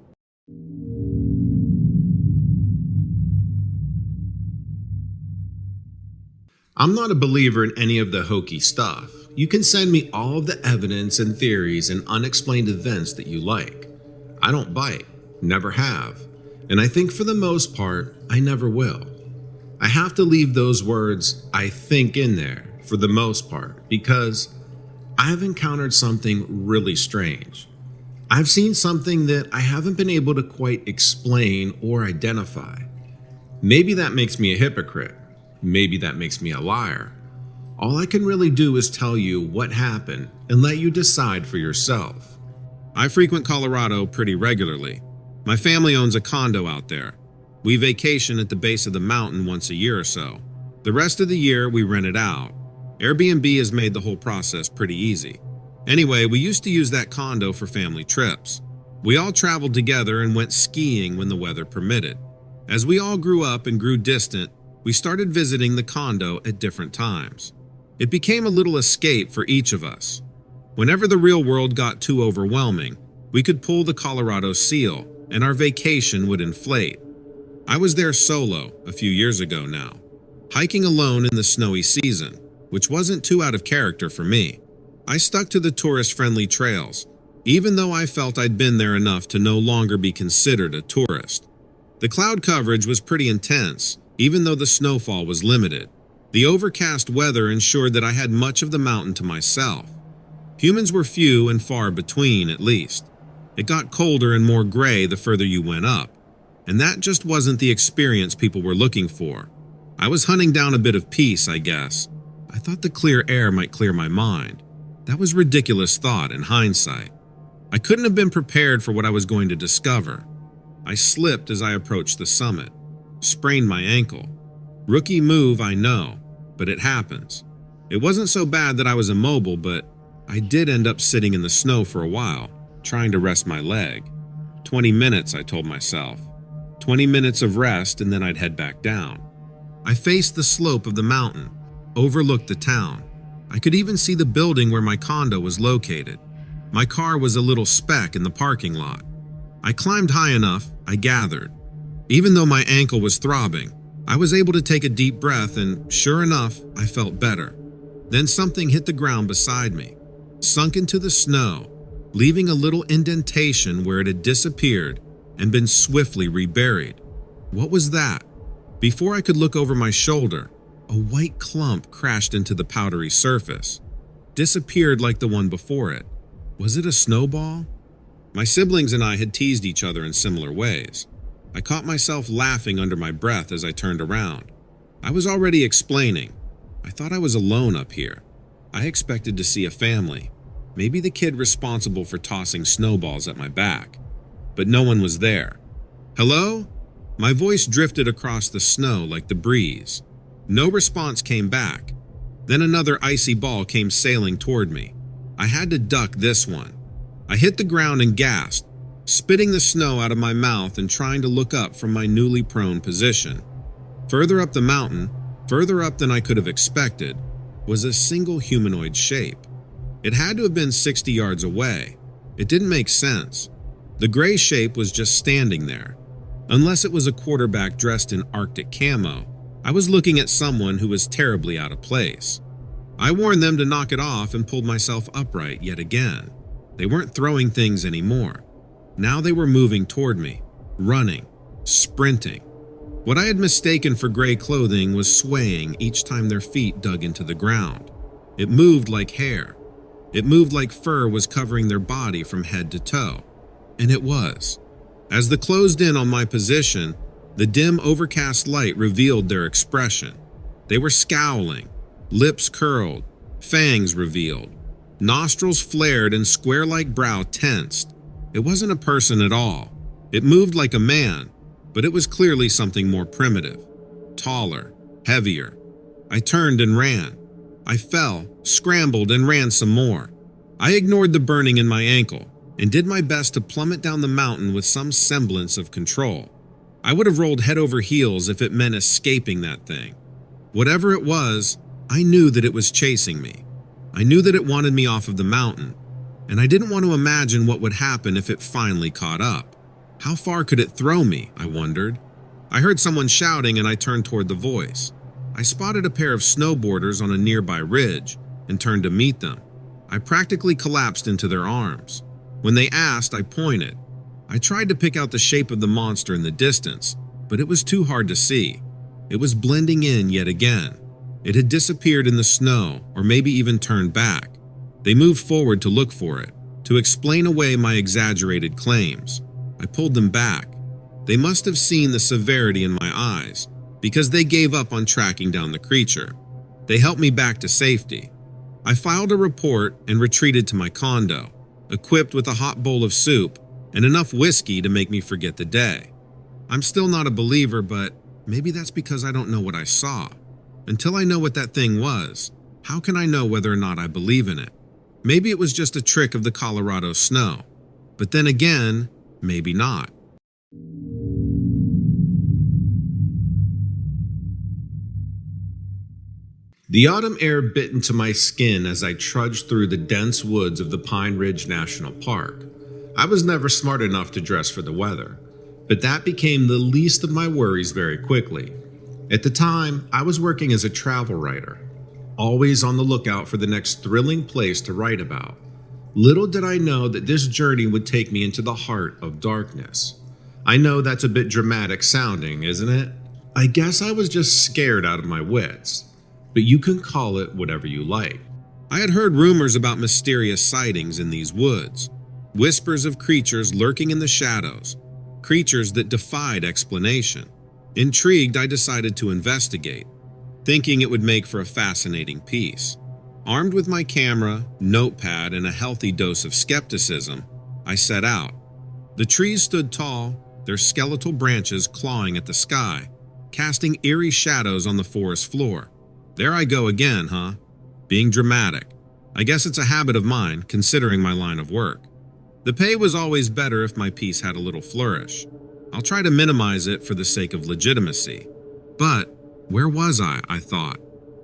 I'm not a believer in any of the hokey stuff. You can send me all of the evidence and theories and unexplained events that you like. I don't bite, never have, and I think for the most part, I never will. I have to leave those words, I think, in there for the most part because I've encountered something really strange. I've seen something that I haven't been able to quite explain or identify. Maybe that makes me a hypocrite. Maybe that makes me a liar. All I can really do is tell you what happened and let you decide for yourself. I frequent Colorado pretty regularly. My family owns a condo out there. We vacation at the base of the mountain once a year or so. The rest of the year we rent it out. Airbnb has made the whole process pretty easy. Anyway, we used to use that condo for family trips. We all traveled together and went skiing when the weather permitted. As we all grew up and grew distant, we started visiting the condo at different times. It became a little escape for each of us. Whenever the real world got too overwhelming, we could pull the Colorado seal and our vacation would inflate. I was there solo a few years ago now, hiking alone in the snowy season, which wasn't too out of character for me. I stuck to the tourist-friendly trails, even though I felt I'd been there enough to no longer be considered a tourist. The cloud coverage was pretty intense, even though the snowfall was limited. The overcast weather ensured that I had much of the mountain to myself. Humans were few and far between, at least. It got colder and more gray the further you went up, and that just wasn't the experience people were looking for. I was hunting down a bit of peace, I guess. I thought the clear air might clear my mind. That was ridiculous thought in hindsight. I couldn't have been prepared for what I was going to discover. I slipped as I approached the summit, sprained my ankle. Rookie move, I know, but it happens. It wasn't so bad that I was immobile, but I did end up sitting in the snow for a while, trying to rest my leg. 20 minutes, I told myself. 20 minutes of rest and then I'd head back down. I faced the slope of the mountain, overlooked the town. I could even see the building where my condo was located. My car was a little speck in the parking lot. I climbed high enough, I gathered. Even though my ankle was throbbing, I was able to take a deep breath and, sure enough, I felt better. Then something hit the ground beside me, sunk into the snow, leaving a little indentation where it had disappeared and been swiftly reburied. What was that? Before I could look over my shoulder, a white clump crashed into the powdery surface, disappeared like the one before it. Was it a snowball? My siblings and I had teased each other in similar ways. I caught myself laughing under my breath as I turned around. I was already explaining. I thought I was alone up here. I expected to see a family, maybe the kid responsible for tossing snowballs at my back. But no one was there. Hello? My voice drifted across the snow like the breeze. No response came back. Then another icy ball came sailing toward me. I had to duck this one. I hit the ground and gasped, spitting the snow out of my mouth and trying to look up from my newly prone position. Further up the mountain, further up than I could have expected, was a single humanoid shape. It had to have been 60 yards away. It didn't make sense. The gray shape was just standing there. Unless it was a quarterback dressed in Arctic camo, I was looking at someone who was terribly out of place. I warned them to knock it off and pulled myself upright yet again. They weren't throwing things anymore. Now they were moving toward me, running, sprinting. What I had mistaken for gray clothing was swaying each time their feet dug into the ground. It moved like hair. It moved like fur was covering their body from head to toe. And it was. As they closed in on my position, the dim overcast light revealed their expression. They were scowling, lips curled, fangs revealed. Nostrils flared and square-like brow tensed. It wasn't a person at all. It moved like a man, but it was clearly something more primitive. Taller, heavier. I turned and ran. I fell, scrambled, and ran some more. I ignored the burning in my ankle and did my best to plummet down the mountain with some semblance of control. I would have rolled head over heels if it meant escaping that thing. Whatever it was, I knew that it was chasing me. I knew that it wanted me off of the mountain, and I didn't want to imagine what would happen if it finally caught up. How far could it throw me, I wondered. I heard someone shouting and I turned toward the voice. I spotted a pair of snowboarders on a nearby ridge and turned to meet them. I practically collapsed into their arms. When they asked, I pointed. I tried to pick out the shape of the monster in the distance, but it was too hard to see. It was blending in yet again. It had disappeared in the snow, or maybe even turned back. They moved forward to look for it, to explain away my exaggerated claims. I pulled them back. They must have seen the severity in my eyes, because they gave up on tracking down the creature. They helped me back to safety. I filed a report and retreated to my condo, equipped with a hot bowl of soup and enough whiskey to make me forget the day. I'm still not a believer, but maybe that's because I don't know what I saw. Until I know what that thing was, how can I know whether or not I believe in it? Maybe it was just a trick of the Colorado snow. But then again, maybe not. The autumn air bit into my skin as I trudged through the dense woods of the Pine Ridge National Park. I was never smart enough to dress for the weather, but that became the least of my worries very quickly. At the time, I was working as a travel writer, always on the lookout for the next thrilling place to write about. Little did I know that this journey would take me into the heart of darkness. I know that's a bit dramatic sounding, isn't it? I guess I was just scared out of my wits, but you can call it whatever you like. I had heard rumors about mysterious sightings in these woods, whispers of creatures lurking in the shadows, creatures that defied explanation. Intrigued, I decided to investigate, thinking it would make for a fascinating piece. Armed with my camera, notepad, and a healthy dose of skepticism, I set out. The trees stood tall, their skeletal branches clawing at the sky, casting eerie shadows on the forest floor. There I go again, huh? Being dramatic. I guess it's a habit of mine, considering my line of work. The pay was always better if my piece had a little flourish. I'll try to minimize it for the sake of legitimacy. But where was I thought.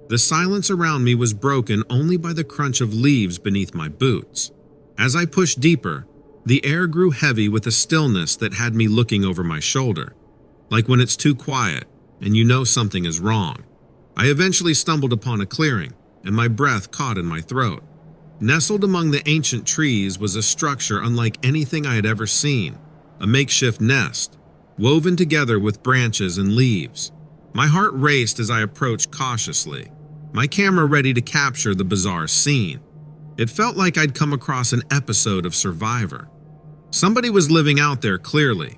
The silence around me was broken only by the crunch of leaves beneath my boots. As I pushed deeper, the air grew heavy with a stillness that had me looking over my shoulder, like when it's too quiet and you know something is wrong. I eventually stumbled upon a clearing, and my breath caught in my throat. Nestled among the ancient trees was a structure unlike anything I had ever seen, a makeshift nest, woven together with branches and leaves. My heart raced as I approached cautiously, my camera ready to capture the bizarre scene. It felt like I'd come across an episode of Survivor. Somebody was living out there clearly.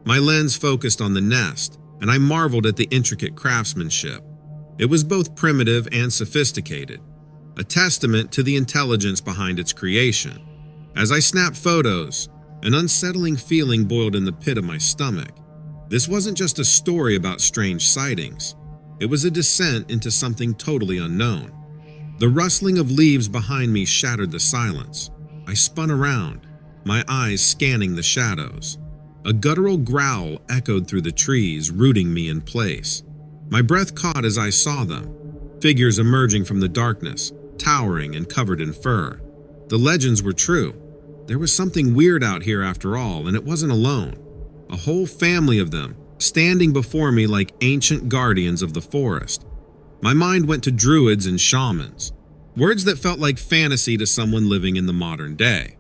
My lens focused on the nest, and I marveled at the intricate craftsmanship. It was both primitive and sophisticated, a testament to the intelligence behind its creation. As I snapped photos, an unsettling feeling boiled in the pit of my stomach. This wasn't just a story about strange sightings. It was a descent into something totally unknown. The rustling of leaves behind me shattered the silence. I spun around, my eyes scanning the shadows. A guttural growl echoed through the trees, rooting me in place. My breath caught as I saw them, figures emerging from the darkness, towering and covered in fur. The legends were true. There was something weird out here after all, and it wasn't alone. A whole family of them, standing before me like ancient guardians of the forest. My mind went to druids and shamans, words that felt like fantasy to someone living in the modern day.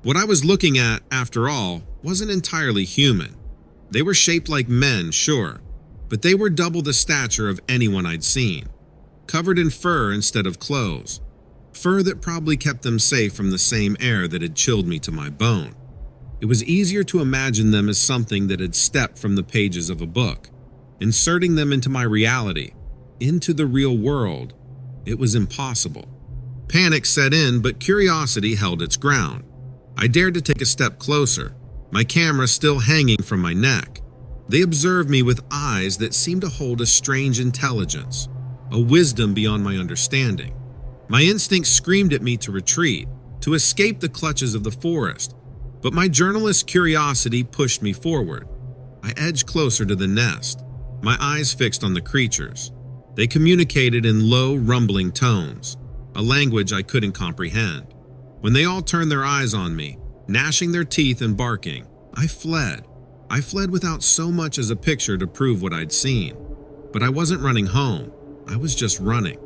What I was looking at, after all, wasn't entirely human. They were shaped like men, sure, but they were double the stature of anyone I'd seen, covered in fur instead of clothes, fur that probably kept them safe from the same air that had chilled me to my bone. It was easier to imagine them as something that had stepped from the pages of a book, inserting them into my reality, into the real world. It was impossible. Panic set in, but curiosity held its ground. I dared to take a step closer, my camera still hanging from my neck. They observed me with eyes that seemed to hold a strange intelligence, a wisdom beyond my understanding. My instincts screamed at me to retreat, to escape the clutches of the forest, but my journalist's curiosity pushed me forward. I edged closer to the nest, my eyes fixed on the creatures. They communicated in low, rumbling tones, a language I couldn't comprehend. When they all turned their eyes on me, gnashing their teeth and barking, I fled. I fled without so much as a picture to prove what I'd seen. But I wasn't running home. I was just running.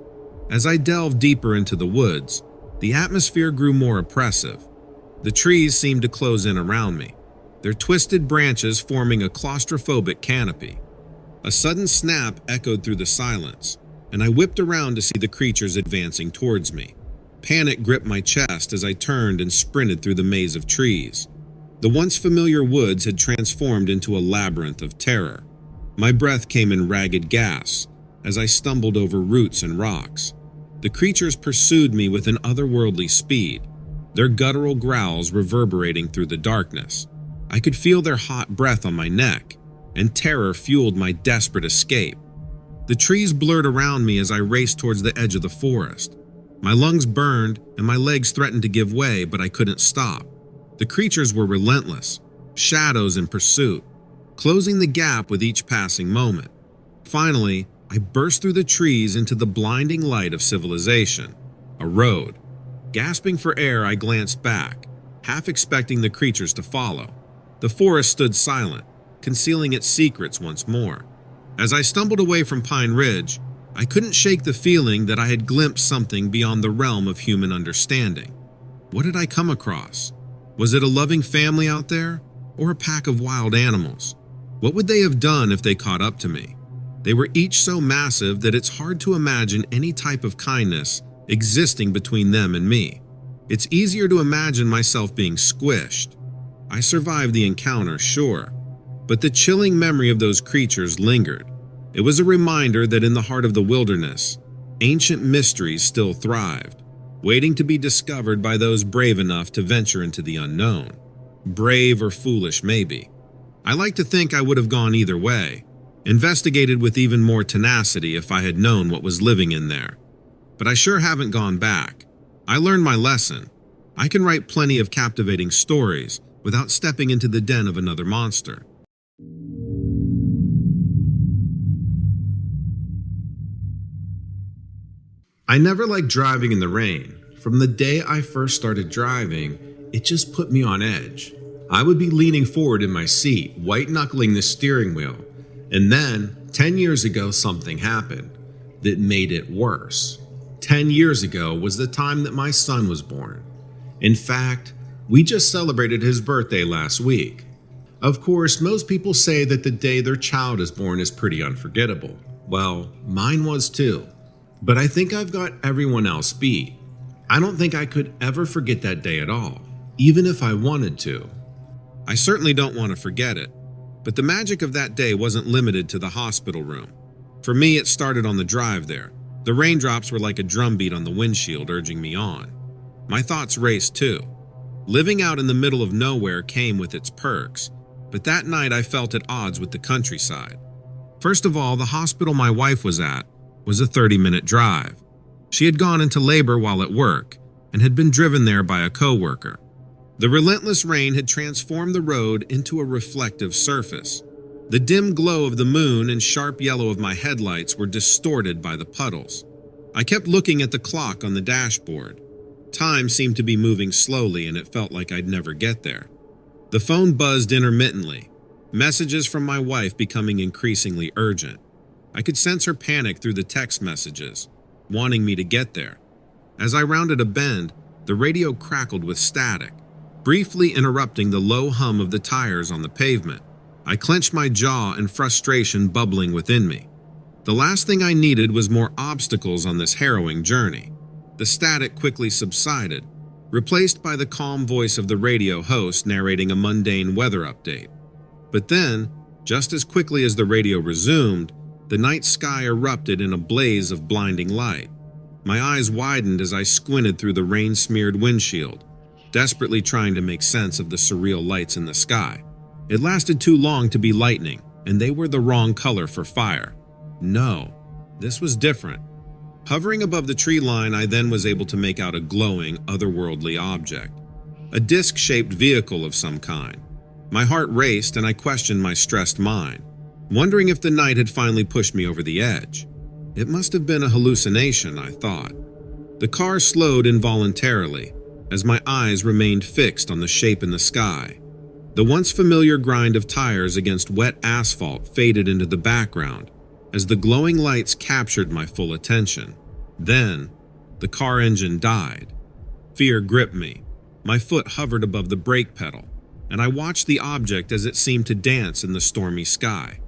As I delved deeper into the woods, the atmosphere grew more oppressive. The trees seemed to close in around me, their twisted branches forming a claustrophobic canopy. A sudden snap echoed through the silence, and I whipped around to see the creatures advancing towards me. Panic gripped my chest as I turned and sprinted through the maze of trees. The once familiar woods had transformed into a labyrinth of terror. My breath came in ragged gasps as I stumbled over roots and rocks. The creatures pursued me with an otherworldly speed, their guttural growls reverberating through the darkness. I could feel their hot breath on my neck, and terror fueled my desperate escape. The trees blurred around me as I raced towards the edge of the forest. My lungs burned and my legs threatened to give way, but I couldn't stop. The creatures were relentless, shadows in pursuit, closing the gap with each passing moment. Finally, I burst through the trees into the blinding light of civilization, a road. Gasping for air, I glanced back, half expecting the creatures to follow. The forest stood silent, concealing its secrets once more. As I stumbled away from Pine Ridge, I couldn't shake the feeling that I had glimpsed something beyond the realm of human understanding. What had I come across? Was it a loving family out there? or a pack of wild animals? What would they have done if they caught up to me? They were each so massive that it's hard to imagine any type of kindness existing between them and me. It's easier to imagine myself being squished. I survived the encounter, sure, but the chilling memory of those creatures lingered. It was a reminder that in the heart of the wilderness, ancient mysteries still thrived, waiting to be discovered by those brave enough to venture into the unknown. Brave or foolish, maybe. I like to think I would have gone either way, investigated with even more tenacity if I had known what was living in there. But I sure haven't gone back. I learned my lesson. I can write plenty of captivating stories without stepping into the den of another monster. I never liked driving in the rain. From the day I first started driving, it just put me on edge. I would be leaning forward in my seat, white-knuckling the steering wheel, and then, 10 years ago, something happened that made it worse. 10 years ago was the time that my son was born. In fact, we just celebrated his birthday last week. Of course, most people say that the day their child is born is pretty unforgettable. Well, mine was too. But I think I've got everyone else beat. I don't think I could ever forget that day at all, even if I wanted to. I certainly don't want to forget it, but the magic of that day wasn't limited to the hospital room. For me, it started on the drive there. The raindrops were like a drumbeat on the windshield urging me on. My thoughts raced too. Living out in the middle of nowhere came with its perks, but that night I felt at odds with the countryside. First of all, the hospital my wife was at was a 30-minute drive. She had gone into labor while at work and had been driven there by a coworker. The relentless rain had transformed the road into a reflective surface. The dim glow of the moon and sharp yellow of my headlights were distorted by the puddles. I kept looking at the clock on the dashboard. Time seemed to be moving slowly and it felt like I'd never get there. The phone buzzed intermittently, messages from my wife becoming increasingly urgent. I could sense her panic through the text messages, wanting me to get there. As I rounded a bend, the radio crackled with static, briefly interrupting the low hum of the tires on the pavement. I clenched my jaw and frustration bubbling within me. The last thing I needed was more obstacles on this harrowing journey. The static quickly subsided, replaced by the calm voice of the radio host narrating a mundane weather update. But then, just as quickly as the radio resumed, the night sky erupted in a blaze of blinding light. My eyes widened as I squinted through the rain-smeared windshield, desperately trying to make sense of the surreal lights in the sky. It lasted too long to be lightning, and they were the wrong color for fire. No, this was different. Hovering above the tree line, I then was able to make out a glowing, otherworldly object. A disc-shaped vehicle of some kind. My heart raced and I questioned my stressed mind, wondering if the night had finally pushed me over the edge. It must have been a hallucination, I thought. The car slowed involuntarily as my eyes remained fixed on the shape in the sky. The once familiar grind of tires against wet asphalt faded into the background as the glowing lights captured my full attention. Then, the car engine died. Fear gripped me. My foot hovered above the brake pedal, and I watched the object as it seemed to dance in the stormy sky.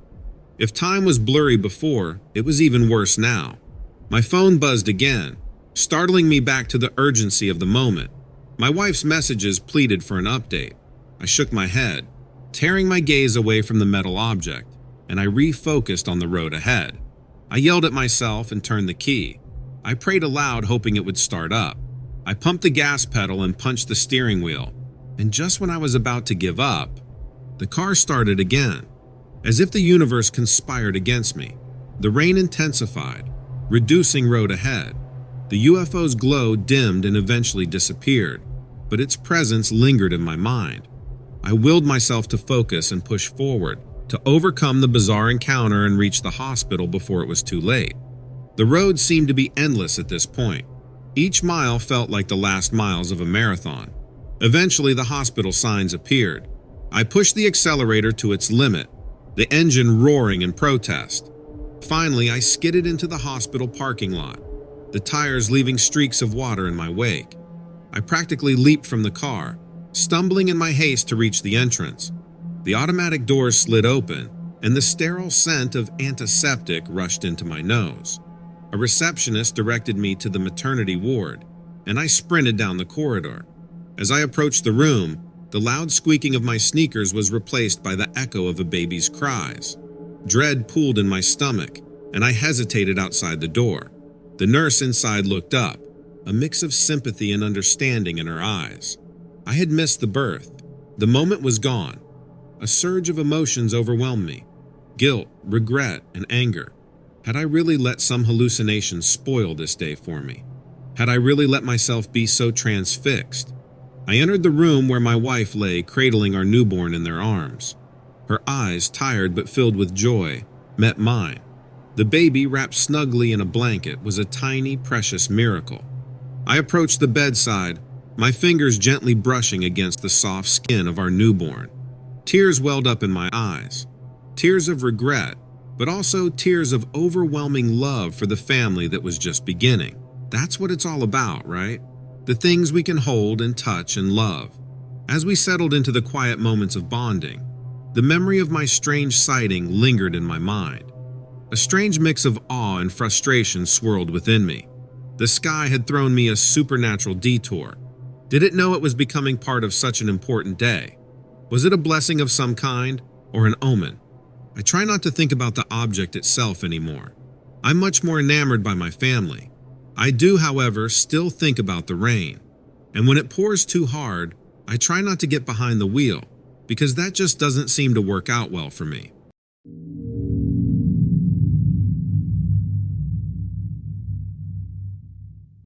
If time was blurry before, it was even worse now. My phone buzzed again, startling me back to the urgency of the moment. My wife's messages pleaded for an update. I shook my head, tearing my gaze away from the metal object, and I refocused on the road ahead. I yelled at myself and turned the key. I prayed aloud, hoping it would start up. I pumped the gas pedal and punched the steering wheel, and just when I was about to give up, the car started again. As if the universe conspired against me, the rain intensified, reducing road ahead. The UFO's glow dimmed and eventually disappeared, but its presence lingered in my mind. I willed myself to focus and push forward, to overcome the bizarre encounter and reach the hospital before it was too late. The road seemed to be endless at this point. Each mile felt like the last miles of a marathon. Eventually, the hospital signs appeared. I pushed the accelerator to its limit, the engine roaring in protest. Finally, I skidded into the hospital parking lot, the tires leaving streaks of water in my wake. I practically leaped from the car, stumbling in my haste to reach the entrance. The automatic doors slid open, and the sterile scent of antiseptic rushed into my nose. A receptionist directed me to the maternity ward, and I sprinted down the corridor. As I approached the room, the loud squeaking of my sneakers was replaced by the echo of a baby's cries. Dread pooled in my stomach, and I hesitated outside the door. The nurse inside looked up, a mix of sympathy and understanding in her eyes. I had missed the birth. The moment was gone. A surge of emotions overwhelmed me. Guilt, regret, and anger. Had I really let some hallucination spoil this day for me? Had I really let myself be so transfixed? I entered the room where my wife lay cradling our newborn in their arms. Her eyes, tired but filled with joy, met mine. The baby, wrapped snugly in a blanket, was a tiny, precious miracle. I approached the bedside, my fingers gently brushing against the soft skin of our newborn. Tears welled up in my eyes. Tears of regret, but also tears of overwhelming love for the family that was just beginning. That's what it's all about, right? The things we can hold and touch and love. As we settled into the quiet moments of bonding, the memory of my strange sighting lingered in my mind. A strange mix of awe and frustration swirled within me. The sky had thrown me a supernatural detour. Did it know it was becoming part of such an important day? Was it a blessing of some kind, or an omen? I try not to think about the object itself anymore. I'm much more enamored by my family. I do, however, still think about the rain. And when it pours too hard, I try not to get behind the wheel, because that just doesn't seem to work out well for me.